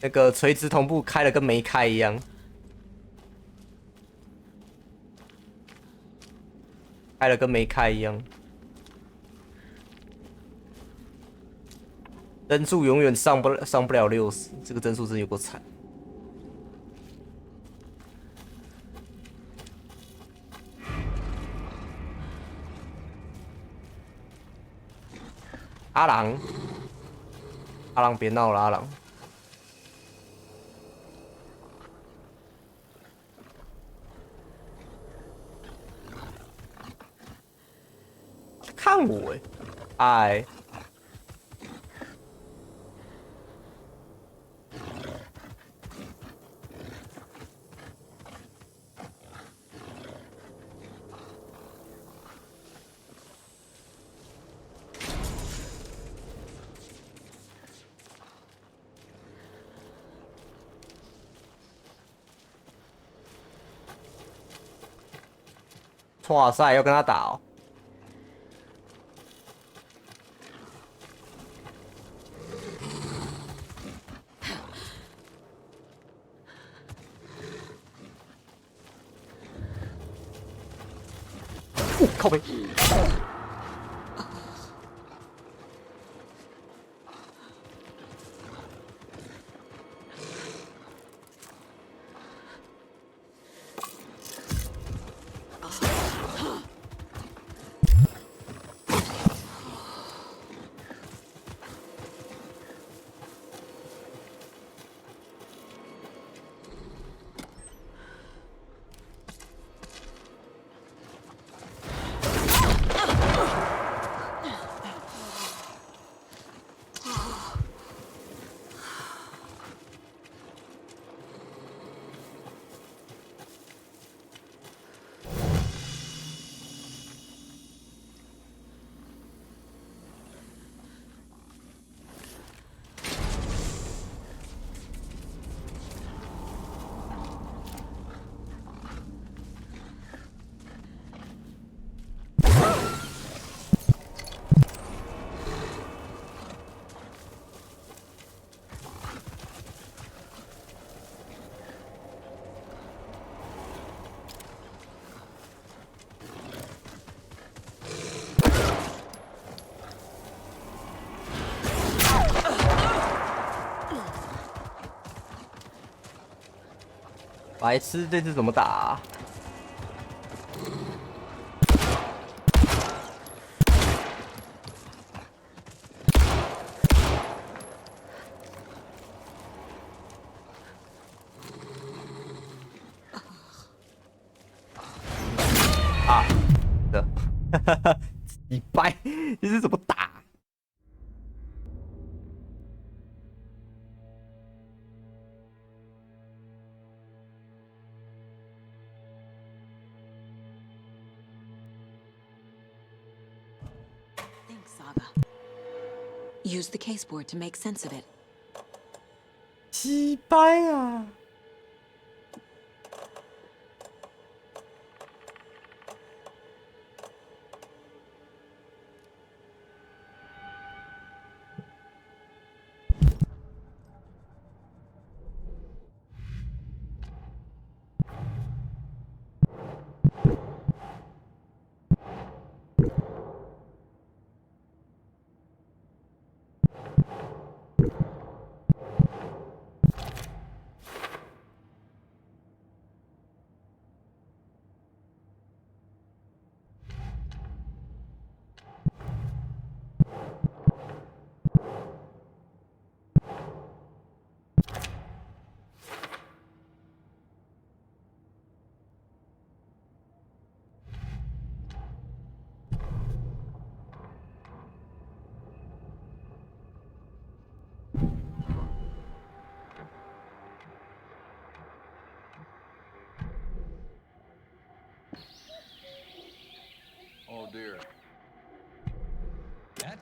那个垂直同步开了跟没开一样，开了跟没开一样。帧数永远上不了60，这个帧数真有够惨。阿郎，阿郎别闹了，阿郎。看我哎，哇塞，要跟他打哦。靠背。白痴，这次怎么打啊？啊，的，你掰，这是怎么打？Think,
Saga. Use the caseboard to make sense of it.
鸡掰啊！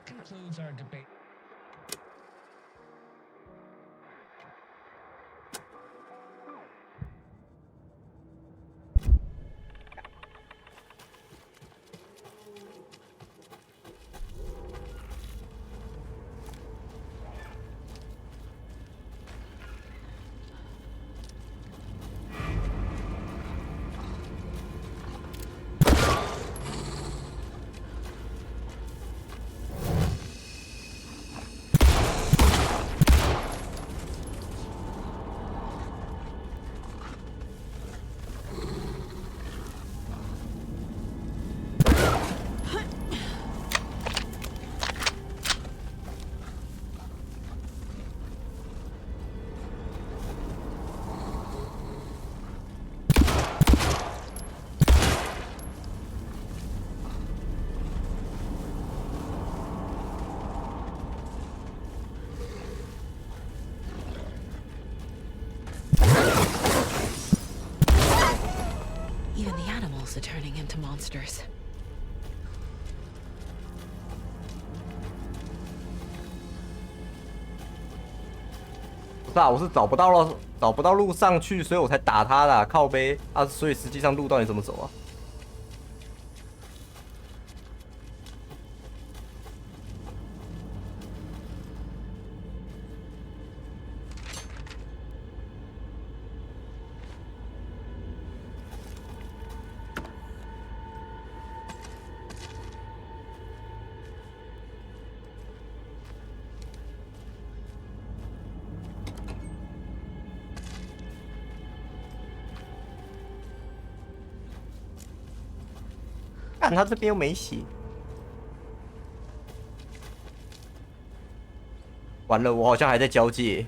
concludes our debate.
Even the animals are turning into monsters.
不是啊，我是找不到路上去，所以我才打他的靠背啊，所以实际上路到底怎么走啊？看他这边又没血，完了，我好像还在交界。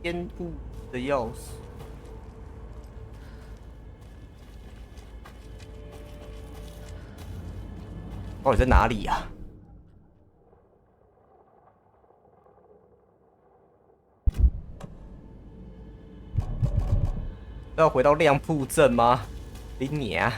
坚固的钥匙，到底在哪里呀？要回到亮铺镇吗？你娘！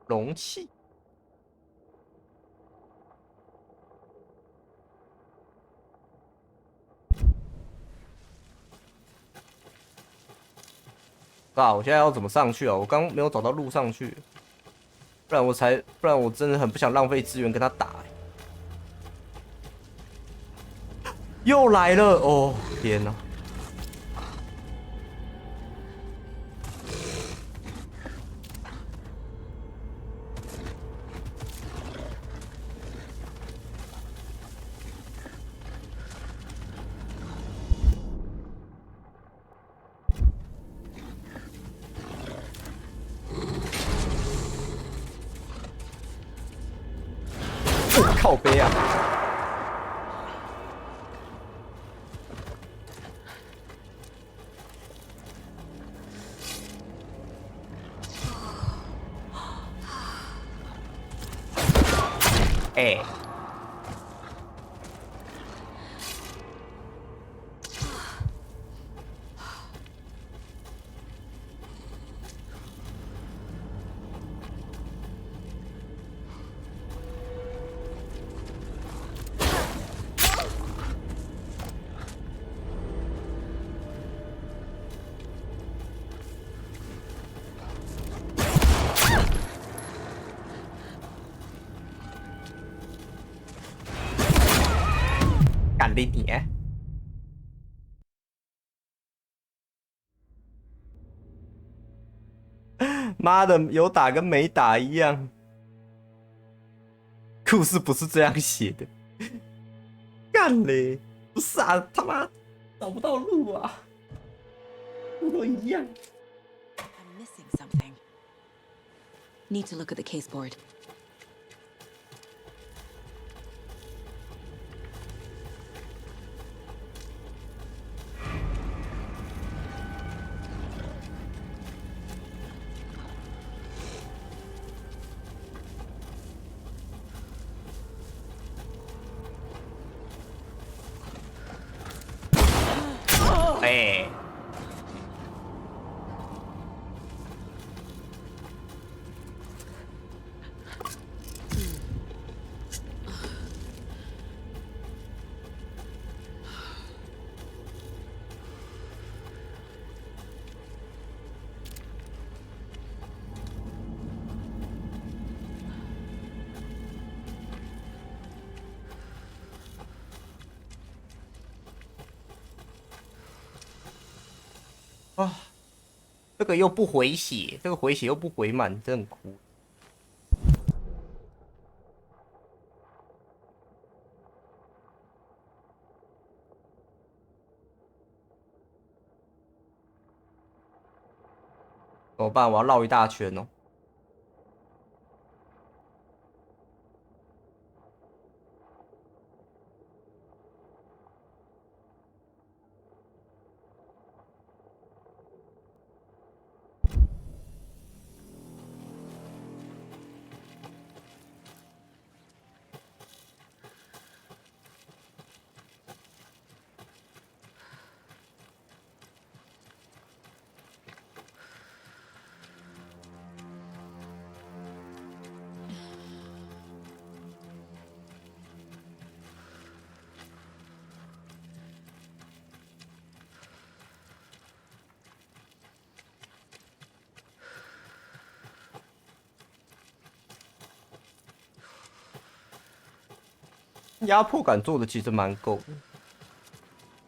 容器。啊！我现在要怎么上去啊？我刚没有找到路上去，不然我真的很不想浪费资源跟他打、又来了！哦，天哪！靠背啊！哎、干你娘！妈的，有打跟没打一样。故事不是这样写的。干嘞！不是啊，他妈找不到路啊，路都一样。
I'm missing something. Need to look at the case board.
Hey. Ah. 这个又不回血，这个回血又不回满，真很哭。怎么办？我要绕一大圈哦。压迫感做的其实蛮够的，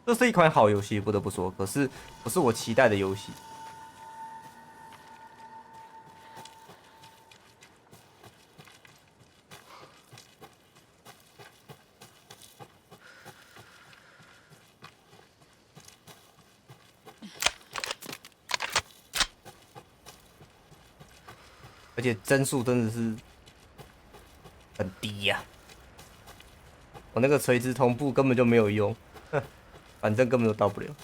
这是一款好游戏，不得不说，可是不是我期待的游戏。而且帧数真的是很低呀、我那个垂直同步根本就没有用，反正根本都到不了。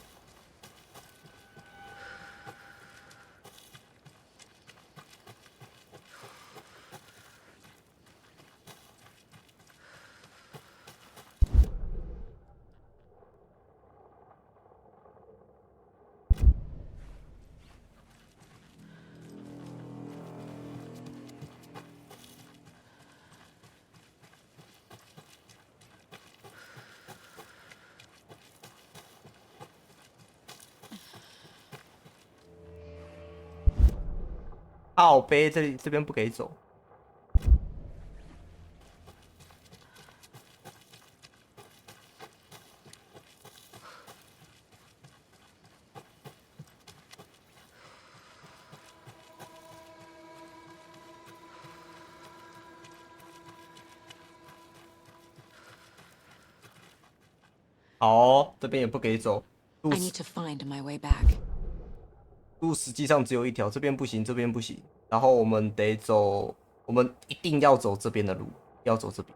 靠背这边不给走。好哦，这边也不给走。
I need to find my way back.
路实际上只有一条，这边不行，这边不行。然后我们得走，我们一定要走这边的路，要走这边。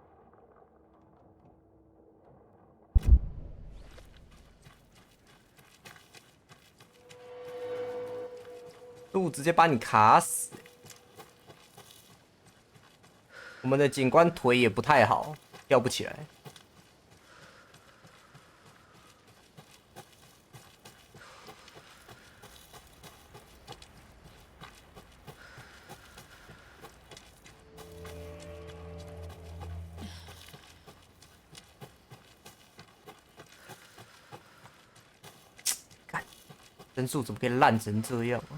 路直接把你卡死。我们的警官腿也不太好，跳不起来。帧数怎么可以烂成这样啊？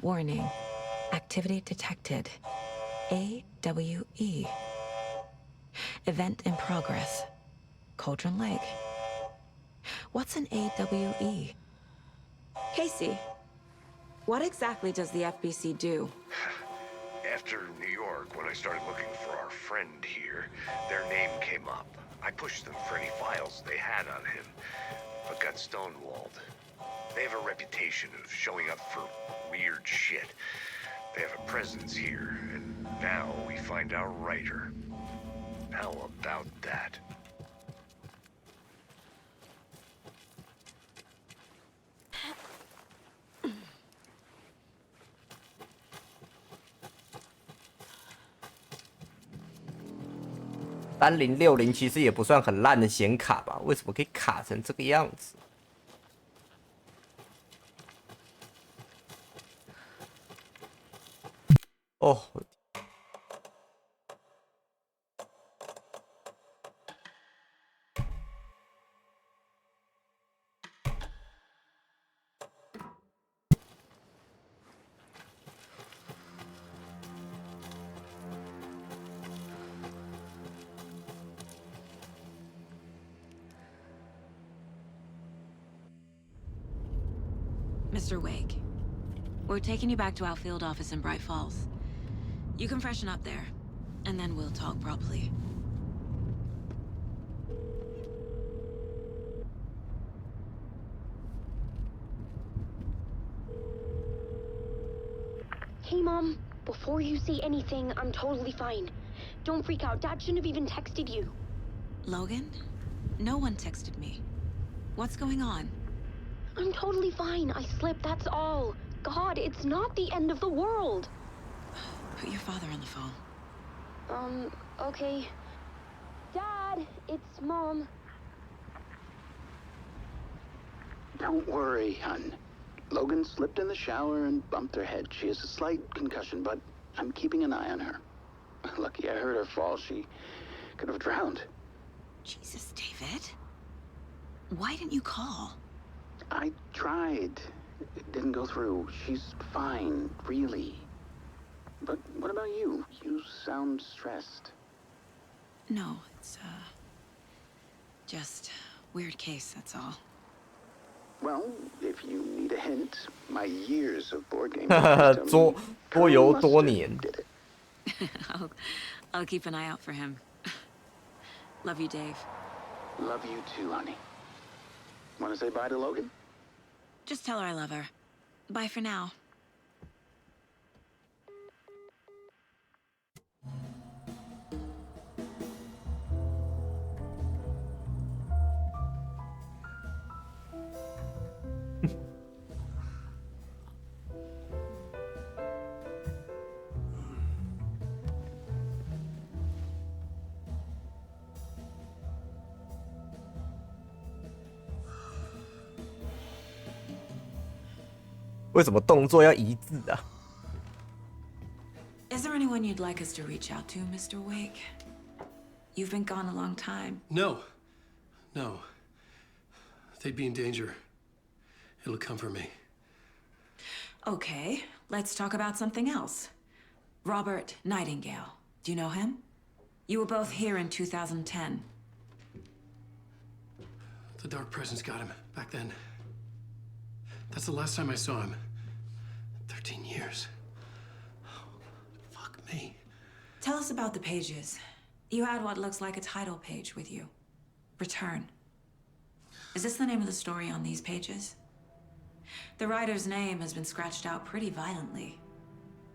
Warning. Activity detected. AWE. Event in progress. Cauldron Lake. What's an AWE? Casey, what exactly does the FBC do?
After New York, when I started looking for our friend here, their name came up. I pushed them for any files they had on him, but got stonewalled. They have a reputation of showing up for weird shit. They have a presence here, and now we find our writer. How about that?3060
其实也不算很烂的显卡吧？为什么可以卡成这个样子？哦，
Mr. Wake, we're taking you back to our field office in Bright Falls. You can freshen up there, and then we'll talk properly.
Hey, Mom. Before you say anything, I'm totally fine. Don't freak out. Dad shouldn't have even texted you.
Logan? No one texted me. What's going on?
I'm totally fine. I slipped, that's all. God, it's not the end of the world.
Put your father on the phone.
Okay. Dad, it's Mom.
Don't worry, hon. Logan slipped in the shower and bumped her head. She has a slight concussion, but I'm keeping an eye on her. Lucky I heard her fall. She could have drowned.
Jesus, David. Why didn't you call?
I tried. It didn't go through. She's fine, really. But what about you? You sound stressed.
No, it's, just weird case, that's all.
Well, if you need a hint, my years of board game
多游多年。
I'll keep an eye out for him. Love you, Dave.
Love you too, honey. Want to say bye to Logan?
Just tell her I love her. Bye for now.
为什么动作要一致啊？
Is there anyone you'd like us to reach out to, Mr. Wake? You've been gone a long time.
No. No. They'd be in danger. It'll come for me.
Okay, let's talk about something else. Robert Nightingale. Do you know him? You were both here in 2010.
The Dark Presence got him back then. That's the last time I saw him. 13 years. Oh, fuck me.
Tell us about the pages. You had what looks like a title page with you. Return. Is this the name of the story on these pages? The writer's name has been scratched out pretty violently,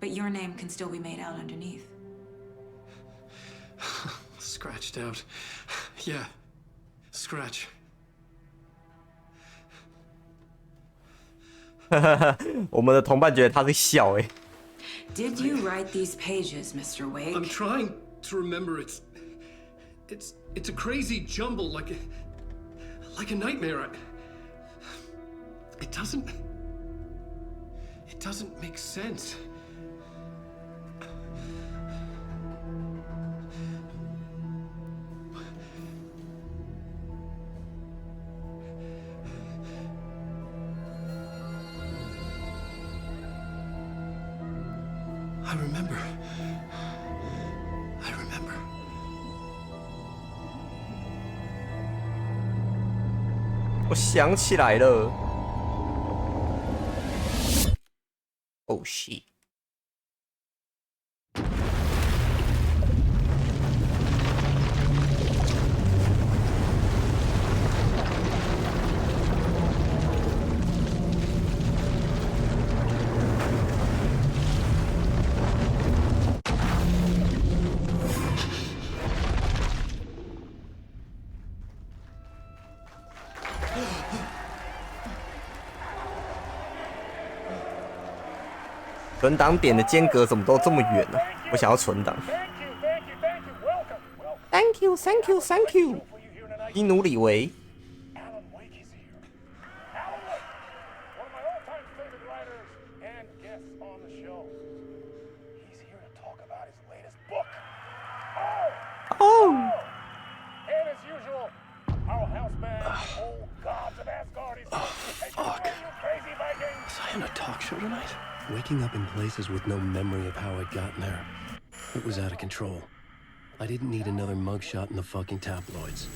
but your name can still be made out underneath.
Scratched out. Yeah. Scratch.
我们的同伴觉得他是笑哎。
Did you write these pages, Mr. Wake?
I'm trying to remember. It's a crazy jumble, like a nightmare. It doesn't make sense. I remember. I remember.
我想起来了。Oh shit！存档点的间隔怎么都这么远呢、我想要存档。Thank you, thank you, thank you。基努里维。Oh.
Fuck. Was I in a talk show tonight? Waking up in places with no memory of how I'd gotten there. It was out of control. I didn't need another mugshot in the fucking tabloids.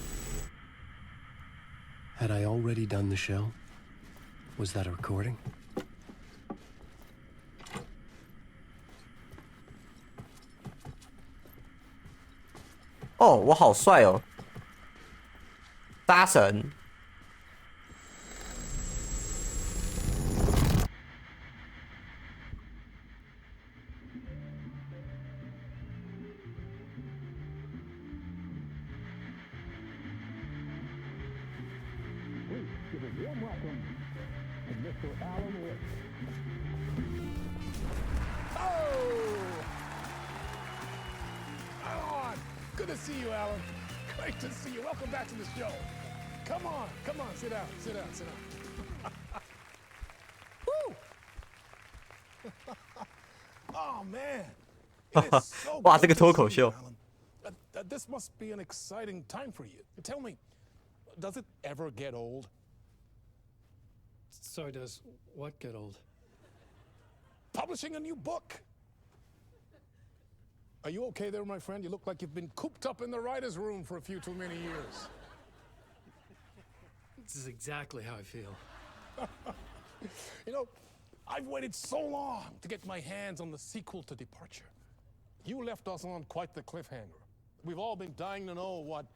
Had I already done the show? Was that a recording?
哦，我好帅哦！杀神。
Good to see you, Alan. Great to see you. Welcome back to the show. Come on, sit down, sit down, sit down. Woo! Oh man, it is so
哇，这个
good
脱
to
口
see you,
秀。
Alan. This must be an exciting time for you. Tell me, does it ever get old?
Sorry, does what get old?
Publishing a new book. Are you okay there, my friend? You look like you've been cooped up in the writer's room for a few too many years.
This is exactly how I feel.
You know, I've waited so long to get my hands on the sequel to Departure. You left us on quite the cliffhanger. We've all been dying to know what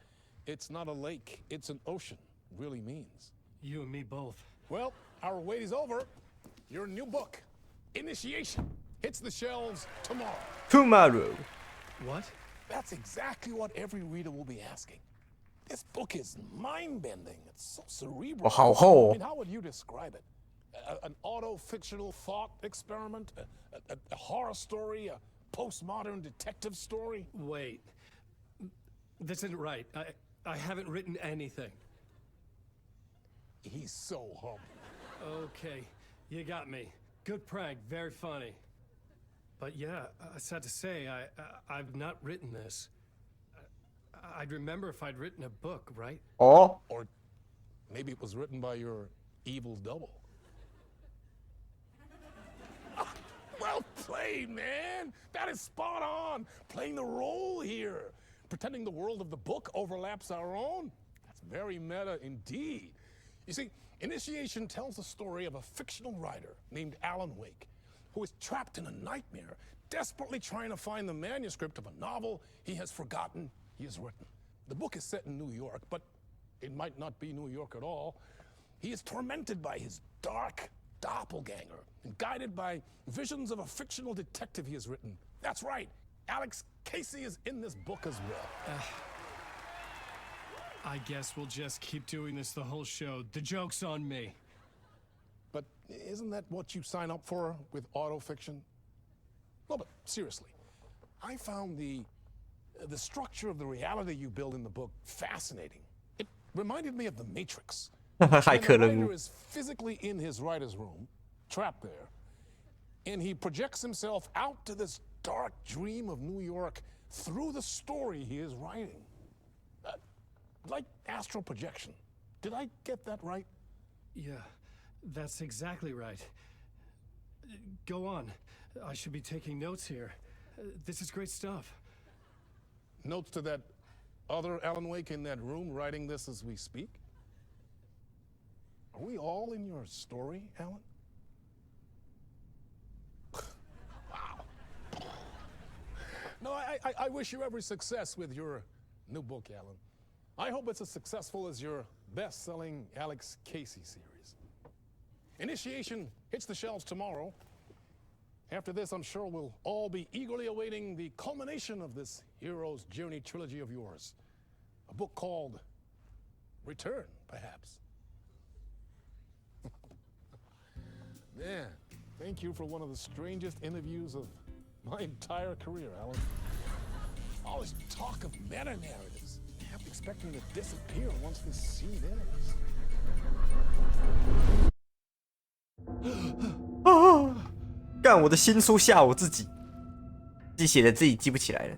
"it's not a lake, it's an ocean" really means.
You and me both.
Well, our wait is over. Your new book, Initiation, hits the shelves tomorrow.
Tomorrow.
What?
That's exactly what every reader will be asking. This book is mind-bending. It's so cerebral.
我好厚
I
哦
mean, how would you describe it? An auto-fictional thought experiment? A horror story? A postmodern detective story?
Wait. This isn't right. I haven't written anything.
He's so humble.
Okay, you got me. Good prank, very funny. But yeah, sad to say, I've not written this. I'd remember if I'd written a book, right?
Oh.
Or maybe it was written by your evil double. Well played, man. That is spot on. Playing the role here. Pretending the world of the book overlaps our own. That's very meta indeed. You see, Initiation tells the story of a fictional writer named Alan Wake, who is trapped in a nightmare, desperately trying to find the manuscript of a novel he has forgotten he has written. The book is set in New York, but it might not be New York at all. He is tormented by his dark doppelganger and guided by visions of a fictional detective he has written. That's right, Alex Casey is in this book as well.
I guess we'll just keep doing this the whole show. The joke's on me.
But isn't that what you sign up for with autofiction? No, but seriously, I found the structure of the reality you build in the book fascinating. It reminded me of The Matrix. When the writer is physically in his writer's room, trapped there, and he projects himself out to this dark dream of New York through the story he is writing. Like astral projection. Did I get that right?
Yeah, that's exactly right. Go on. I should be taking notes here. This is great stuff.
Notes to that other Alan Wake in that room writing this as we speak? Are we all in your story, Alan? Wow. No, I wish you every success with your new book, Alan. I hope it's as successful as your best-selling Alex Casey series. Initiation hits the shelves tomorrow. After this, I'm sure we'll all be eagerly awaiting the culmination of this hero's journey trilogy of yours. A book called Return, perhaps. Man, thank you for one of the strangest interviews of my entire career, Alan. All this talk of meta-narratives. Half expecting to disappear once this scene ends.
干我的新书吓我自己，自己写的自己记不起来了。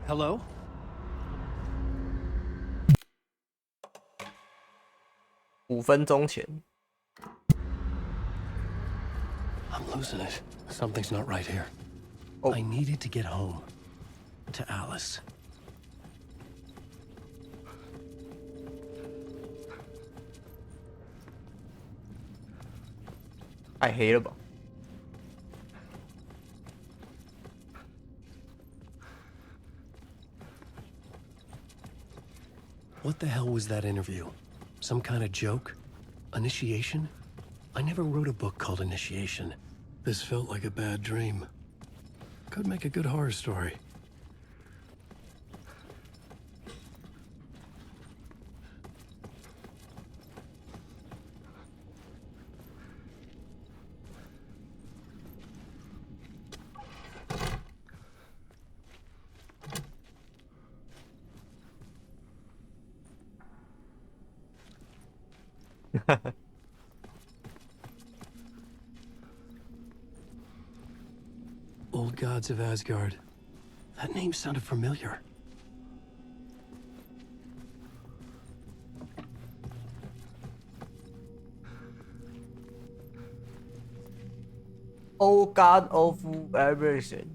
Hello?
5分钟前。
I'm losing it. Something's not right here. Oh. I needed to get home. To Alice.
太黑了吧。
What the hell was that interview? Some kind of joke? Initiation? I never wrote a book called Initiation. This felt like a bad dream. Could make a good horror story. Old gods of Asgard. That name sounded familiar.
Oh God of everything.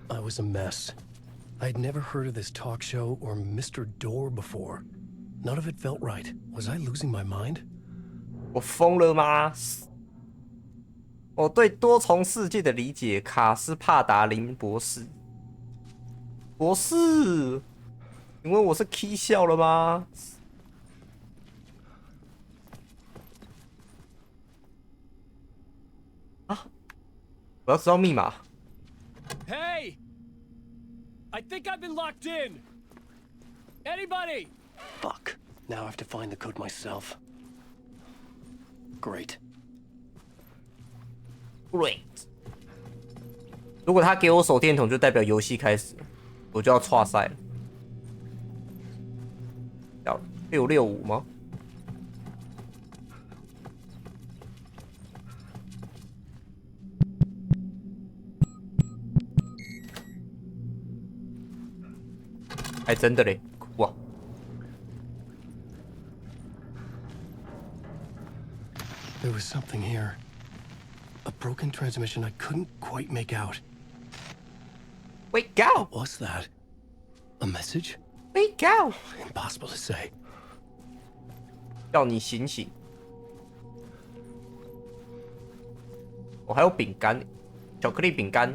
I was a mess. I'd never heard of this talk show or Mr. Door before. None of it felt right. Was I losing my mind?
我疯了吗？我对多重世界的理解，卡斯帕达林博士。博士，请问我是 K 笑了吗？啊！我要知道密码。
Hey! I think I've been locked in. Anybody?
Fuck. Now I have to find the code myself. Great.
Great. 如果他给我手电筒，就代表游戏开始，我就要岔赛了。要665吗？还真的嘞，酷啊！
There was something here. A broken transmission I couldn't quite make out.
Wake up!
What was that? A message?
Wake up!
Impossible to say.
叫你醒醒！我还有饼干，巧克力饼干。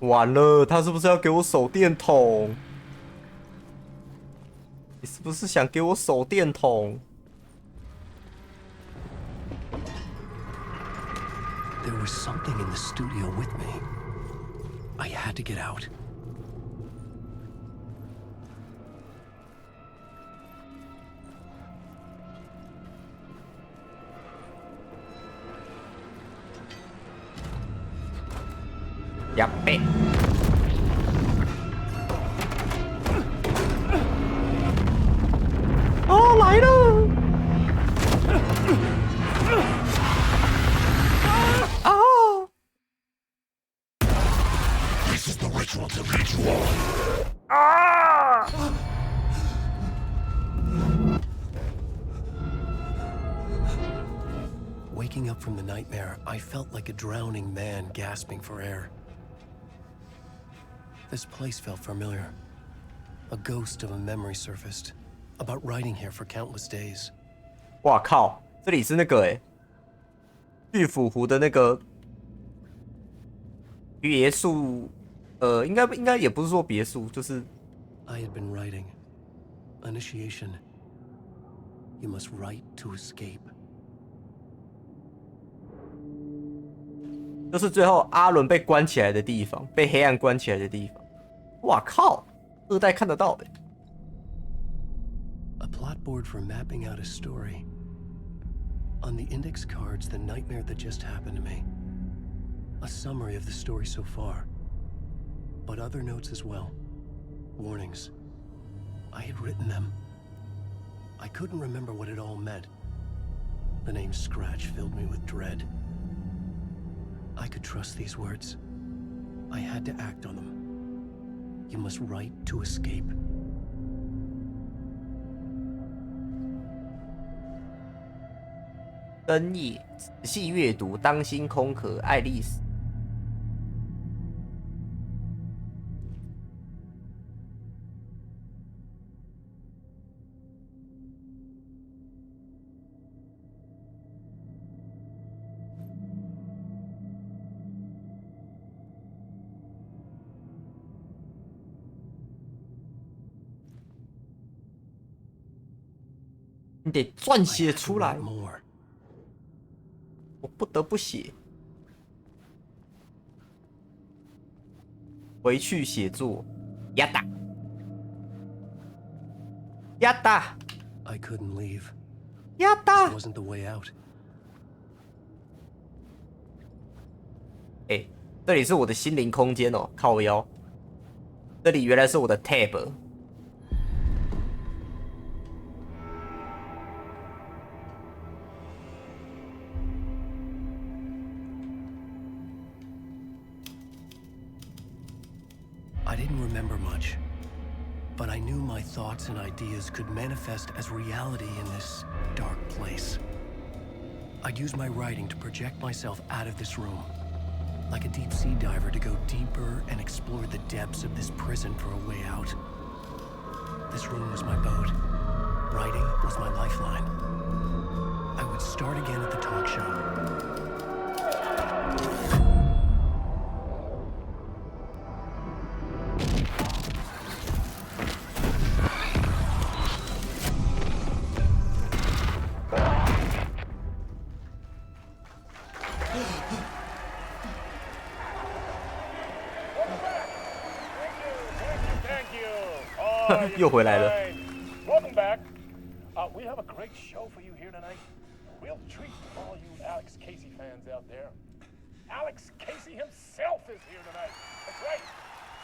完了，他是不是要给我手电筒？你是不是想给我手电筒？
There was something in the studio with me. I had to get out.
呀贝。哦，来了！啊！
This is the ritual to lead you on.
啊！
Waking up from the nightmare, I felt like a drowning man gasping for air. This place felt familiar. A ghost of a memory surfaced, about riding here for countless days.
哇靠！这里是那个玉府湖的那个别墅，应该也不是说别墅，就是
I had been writing. Initiation. You must write to escape.
就是最后阿伦被关起来的地方，被黑暗关起来的地方。哇靠！二代看得到呗。
A plot board for mapping out a story. On the index cards, the nightmare that just happened to me. A summary of the story so far. But other notes as well. Warnings. I had written them. I couldn't remember what it all meant. The name Scratch filled me with dread. I could trust these words. I had to act on them. You must write to escape.
深夜仔细阅读，当心空壳，爱丽丝。你得撰写出来。我不得不写。回去写作。呀哒！呀哒！
I couldn't leave.
呀哒！
This wasn't the way out.
哎，这里是我的心灵空间哦，靠腰。这里原来是我的 tab。I
didn't remember much, but I knew my thoughts and ideas could manifest as reality in this dark place. I'd use my writing to project myself out of this room, like a deep sea diver to go deeper and explore the depths of this prison for a way out. This room was my boat. Writing was my lifeline. I would start again at the talk show.
Thank you.
又回来了。
Welcome back. We have a great show for you here tonight. Real treat to all you Alex Casey fans out there. Alex Casey himself is here tonight. That's right.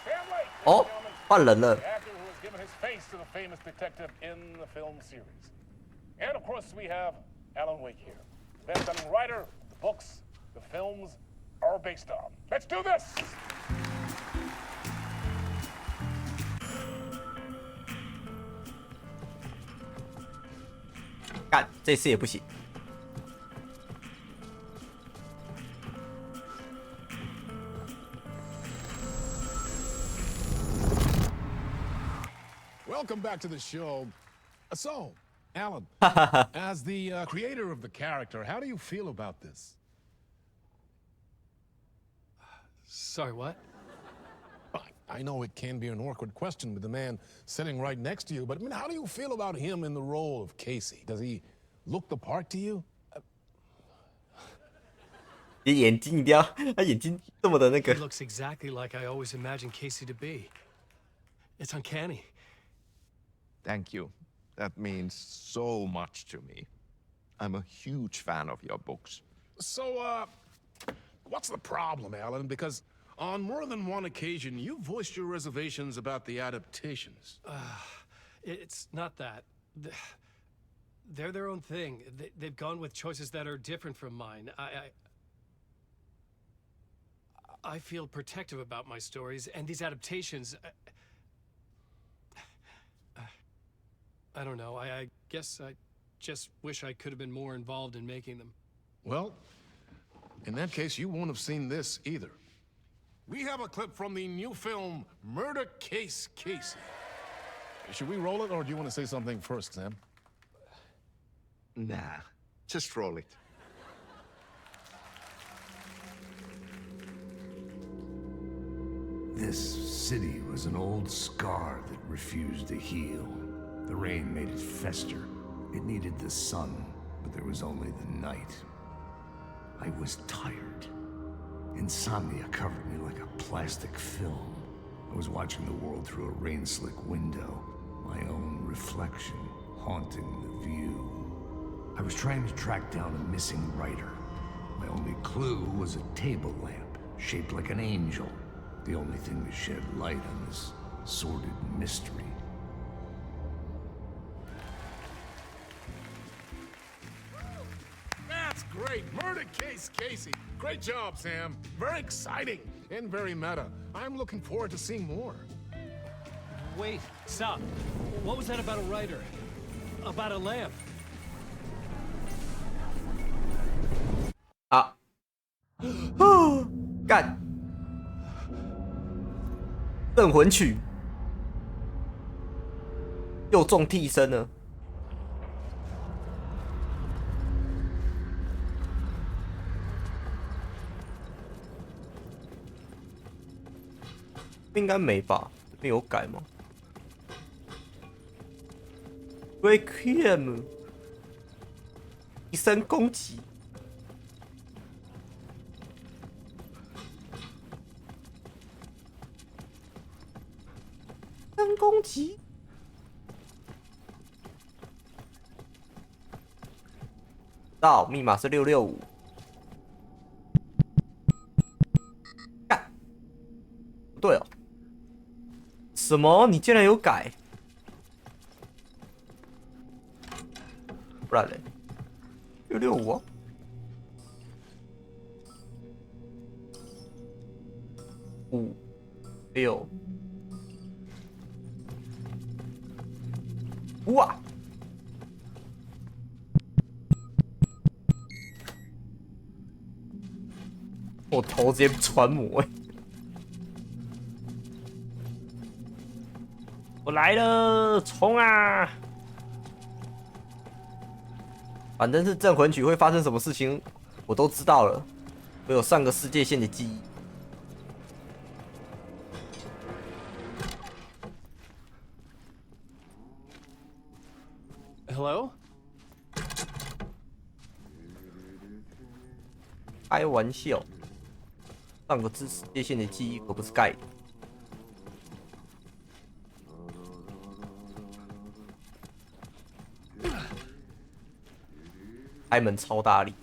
Sam Lake.
哦，换人了。
The actor who has given his face to the famous detective in the film series. And of course, we have Alan Wake here, the best-selling writer the books, the films are based on. Let's do this.
干，这次也不行。
Welcome back to the show. So, Alan, as the creator of the character, how do you feel about this?
Sorry, what?
I know it can be an awkward question with the man sitting right next to you, but I mean, how do you feel about him in the role of Casey? Does he look the part to you?
你眼睛一定要，他眼睛这么的那个
He。looks exactly like I always imagined Casey to be. It's uncanny.
Thank you. That means so much to me. I'm a huge fan of your books.
So, what's the problem, Alan? Because On more than one occasion, you voiced your reservations about the adaptations.
It's not that. They're their own thing. They've gone with choices that are different from mine. I feel protective about my stories, and these adaptations... I don't know. I guess I just wish I could have been more involved in making them.
Well, in that case, you won't have seen this either. We have a clip from the new film, Murder Case Casey. Should we roll it, or do you want to say something first, Sam?
Nah, just roll it.
This city was an old scar that refused to heal. The rain made it fester. It needed the sun, but there was only the night. I was tired. Insomnia covered me like a plastic film. I was watching the world through a rain-slick window, my own reflection haunting the view. I was trying to track down a missing writer. My only clue was a table lamp, shaped like an angel. The only thing to shed light on this sordid mystery.
That's great! Murder Case Casey! Great job, Sam. Very exciting and very meta. I'm looking forward to seeing more.
Wait, stop. What was that about a writer? About a lamp?
啊！干！镇魂曲又中替身了。应该没吧？这边有改吗 ？Requiem， 替身攻击。攻击，到密码是665。干，不对哦，什么？你竟然有改？不然嘞，665哦。5、6。哇！我头直接穿模哎！我来了，冲啊！反正是镇魂曲会发生什么事情，我都知道了。我有上个世界线的记忆。
Hello？
开玩笑，上个世界线的记忆可不是盖的。开门超大力。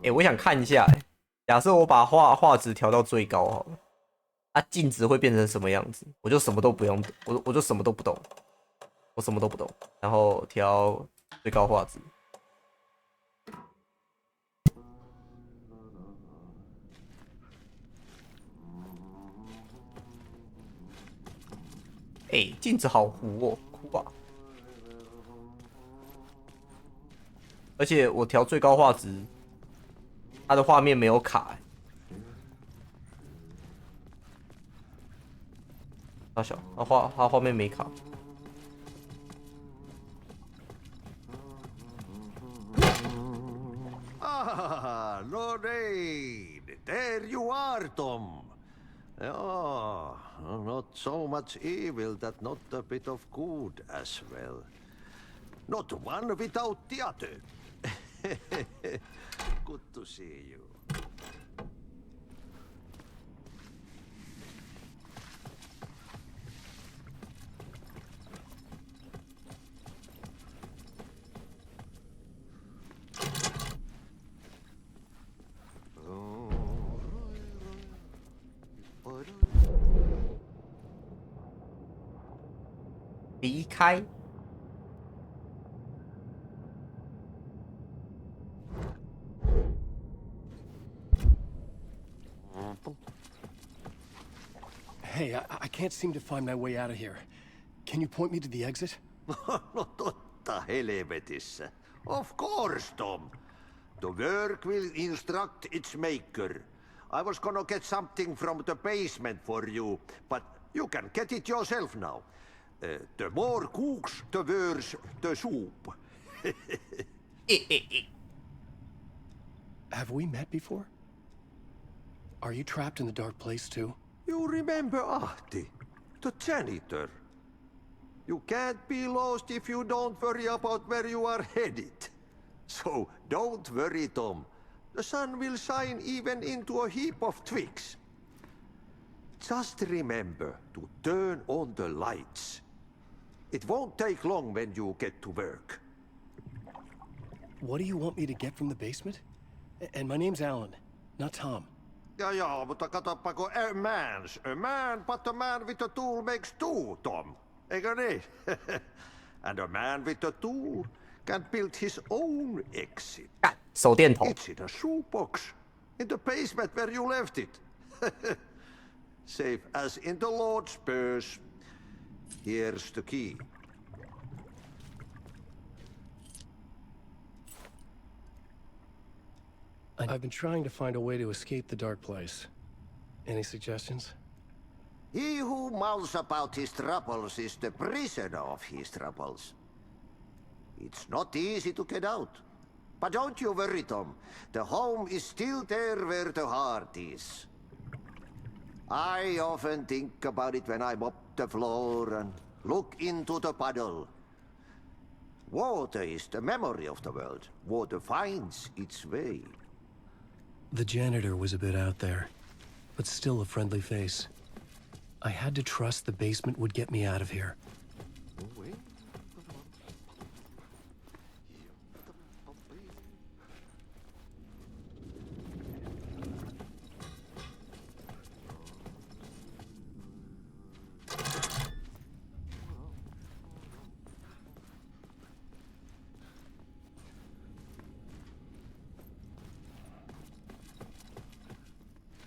欸，我想看一下，假设我把画质调到最高好了。它镜子会变成什么样子？我就什么都不用，我就什么都不懂，我什么都不懂。然后调最高画质。哎，镜子好糊哦，酷啊！而且我调最高画质，它的画面没有卡欸。大小，它画面没卡。
Ah, Lorraine! There you are, Tom. Oh, not so much evil that not a bit of good as well. Not one without the other. Good to see you.
离开。
Hey, I can't seem to find my way out of here. Can you point me to the exit?
No totta helvetissä. Of course, Tom. The work will instruct its maker. I was gonna get something from the basement for you, but you can get it yourself now. The more cooks, the worse the soup.
Have we met before? Are you trapped in the dark place too?
You remember Ahti, the janitor. You can't be lost if you don't worry about where you are headed. So don't worry, Tom. The sun will shine even into a heap of twigs. Just remember to turn on the lights. It won't take long when you get to work.
What do you want me to get from the basement? And my name's Alan, not Tom.
Ja, mutta katoppa kun a man, but a man with a tool makes two, Tom. Eikö niin? And a man with a tool can build his own exit.
手电筒。
It's in a shoebox, in the basement where you left it. Safe as in the Lord's purse. Here's the key.
I've been trying to find a way to escape the dark place. Any suggestions?
He who mouths about his troubles is the prisoner of his troubles. It's not easy to get out. But don't you worry, Tom. The home is still there where the heart is. I often think about it when I mop the floor and look into the puddle. Water is the memory of the world. Water finds its way.
The janitor was a bit out there, but still a friendly face. I had to trust the basement would get me out of here.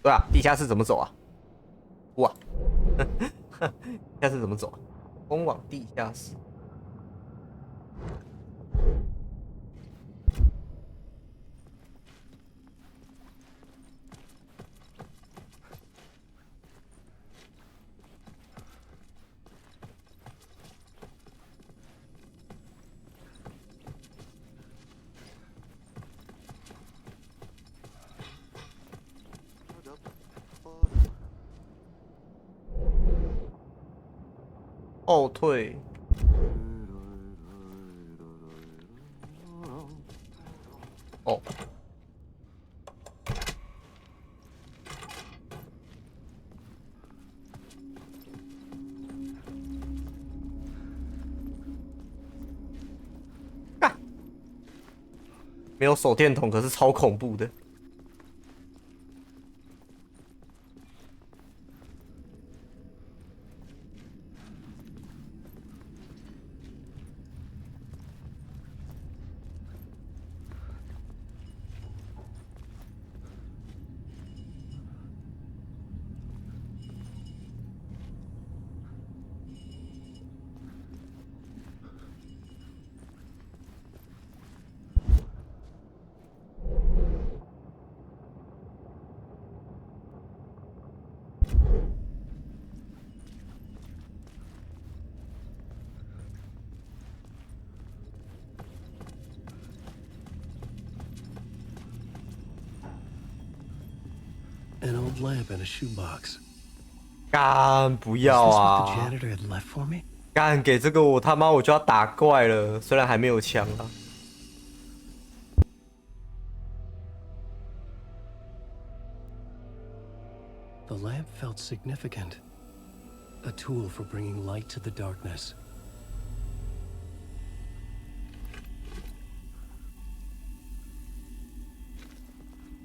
对啊，地下室怎么走啊？哇，地下室怎么走啊？通往地下室。后退。哦。没有手电筒，可是超恐怖的。
An old lamp and a shoebox.
干不要啊！
Is this what the janitor had left for me?
干给这个我他妈我就要打怪了，虽然还没有枪啊。
The lamp felt significant. A tool for bringing light to the darkness.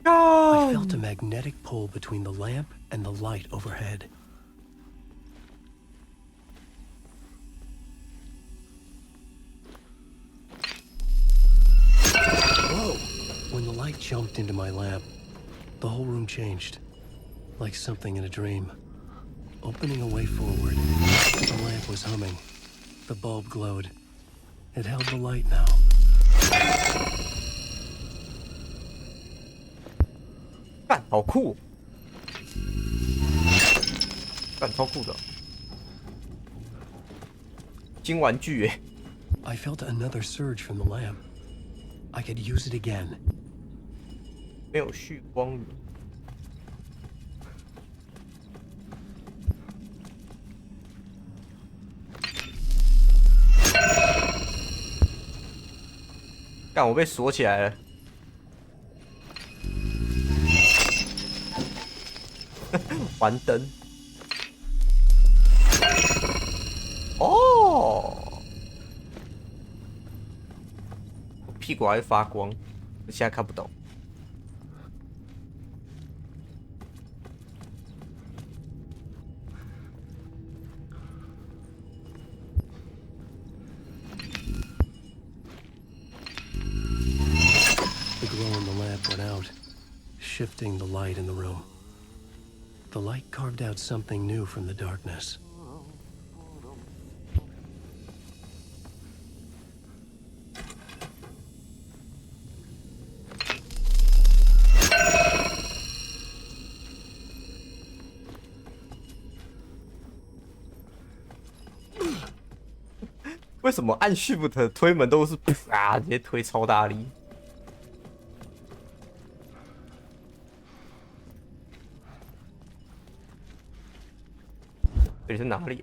I felt a magnetic pull between the lamp and the light overhead. light jumped into my lamp. The whole room changed, like something in a dream. Opening a way forward, the lamp was humming. The bulb glowed. It held the light now.
干，好酷！干，超酷的。金玩具耶！
I felt another surge from the lamp. I could use it again.
没有续光源。干，我被锁起来了。还灯。哦。我屁股还会发光，我现在看不懂。
The glow in the lamp went out, shifting the light in the room. The light carved out something new from the darkness.
"为什么按 Shift 推门都是啊，直接推超大力？这里是哪里？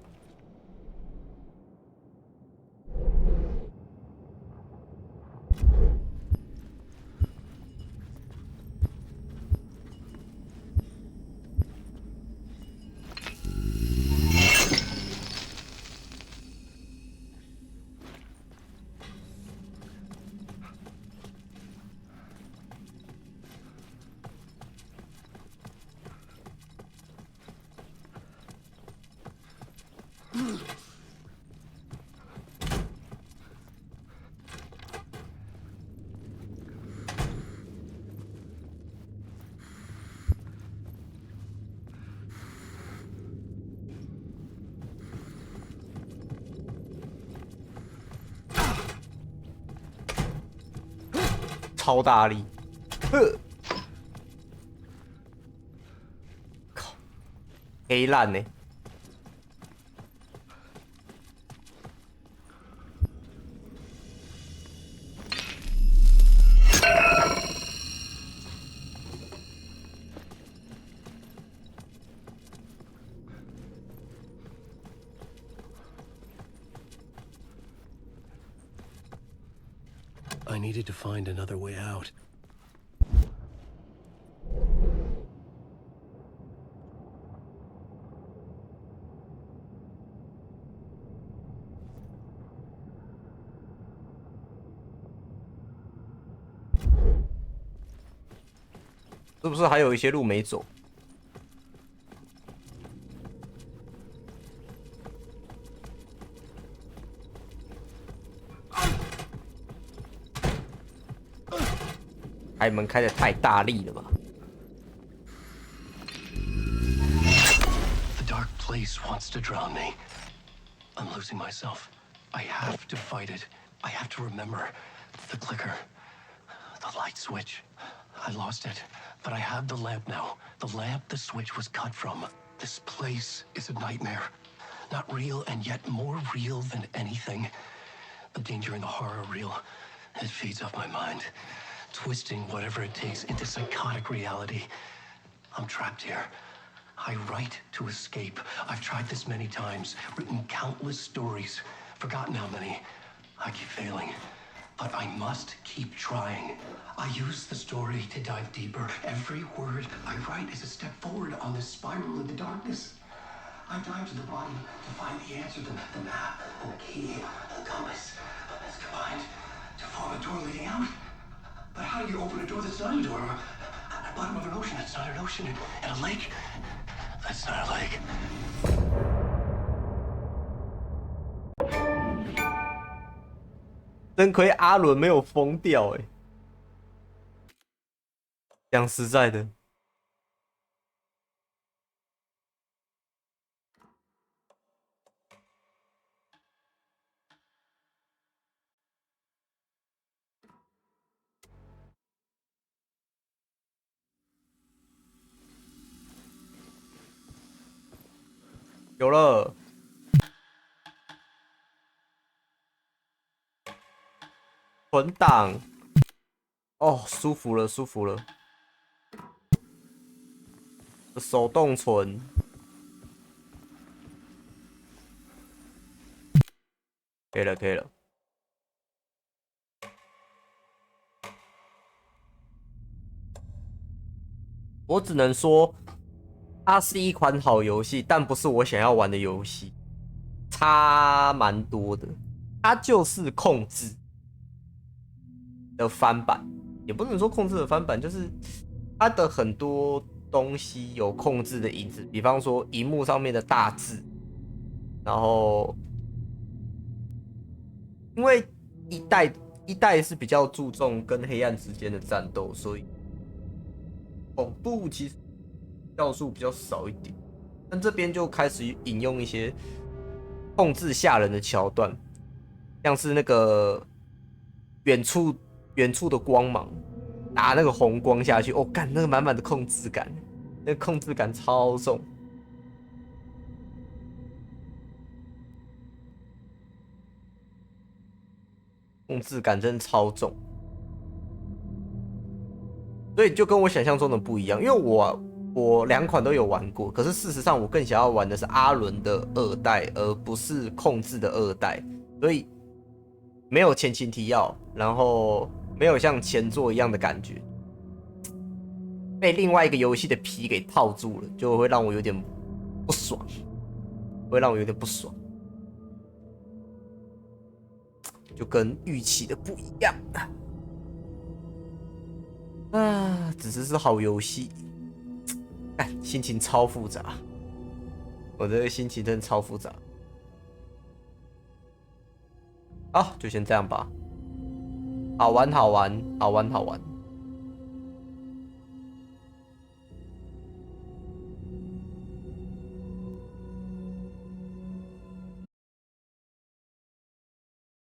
超大力，靠，黑烂呢、欸！I
needed to find another way out.
是不是还有一些路没走？开门开得太大力了吧
The dark place wants to drown me. I'm losing myself. I have to fight it. I have to remember. The clicker. The light switch. I lost it. But I have the lamp now. The lamp the switch was cut from. This place is a nightmare. Not real and yet more real than anything. The danger and the horror real. It feeds off my mind. Twisting whatever it takes into psychotic reality. I'm trapped here. I write to escape. I've tried this many times, written countless stories, forgotten how many. I keep failing, but I must keep trying. I use the story to dive deeper. Every word I write is a step forward on this spiral in the darkness. I dive to the bottom to find the answer, the map, and the key, and the compass. It's combined to form a door leading out. But how do you open a door that's not a door? At the bottom of an ocean that's not an ocean. And a lake that's not a lake.
真亏阿伦没有疯掉哎、欸。讲实在的，有了存档，哦，舒服了，舒服了。手动存，可以了，可以了。我只能说，它是一款好游戏，但不是我想要玩的游戏，差蛮多的。它就是控制的翻版，也不能说控制的翻版，就是它的很多东西有控制的影子，比方说荧幕上面的大字，然后因为一代是比较注重跟黑暗之间的战斗，所以恐怖其实要素比较少一点。但这边就开始引用一些控制吓人的桥段，像是那个远处的光芒打那个红光下去，哦，干那个满满的控制感，那个控制感超重。控制感真的超重，所以就跟我想象中的不一样。因为我两款都有玩过，可是事实上我更想要玩的是阿伦的2代，而不是控制的2代，所以没有前情提要，然后没有像前作一样的感觉，被另外一个游戏的皮给套住了，就会让我有点不爽，会让我有点不爽，就跟预期的不一样。啊，只是好游戏，心情超复杂，我这个心情真的超复杂。好，就先这样吧。好玩，好玩，好玩，好玩。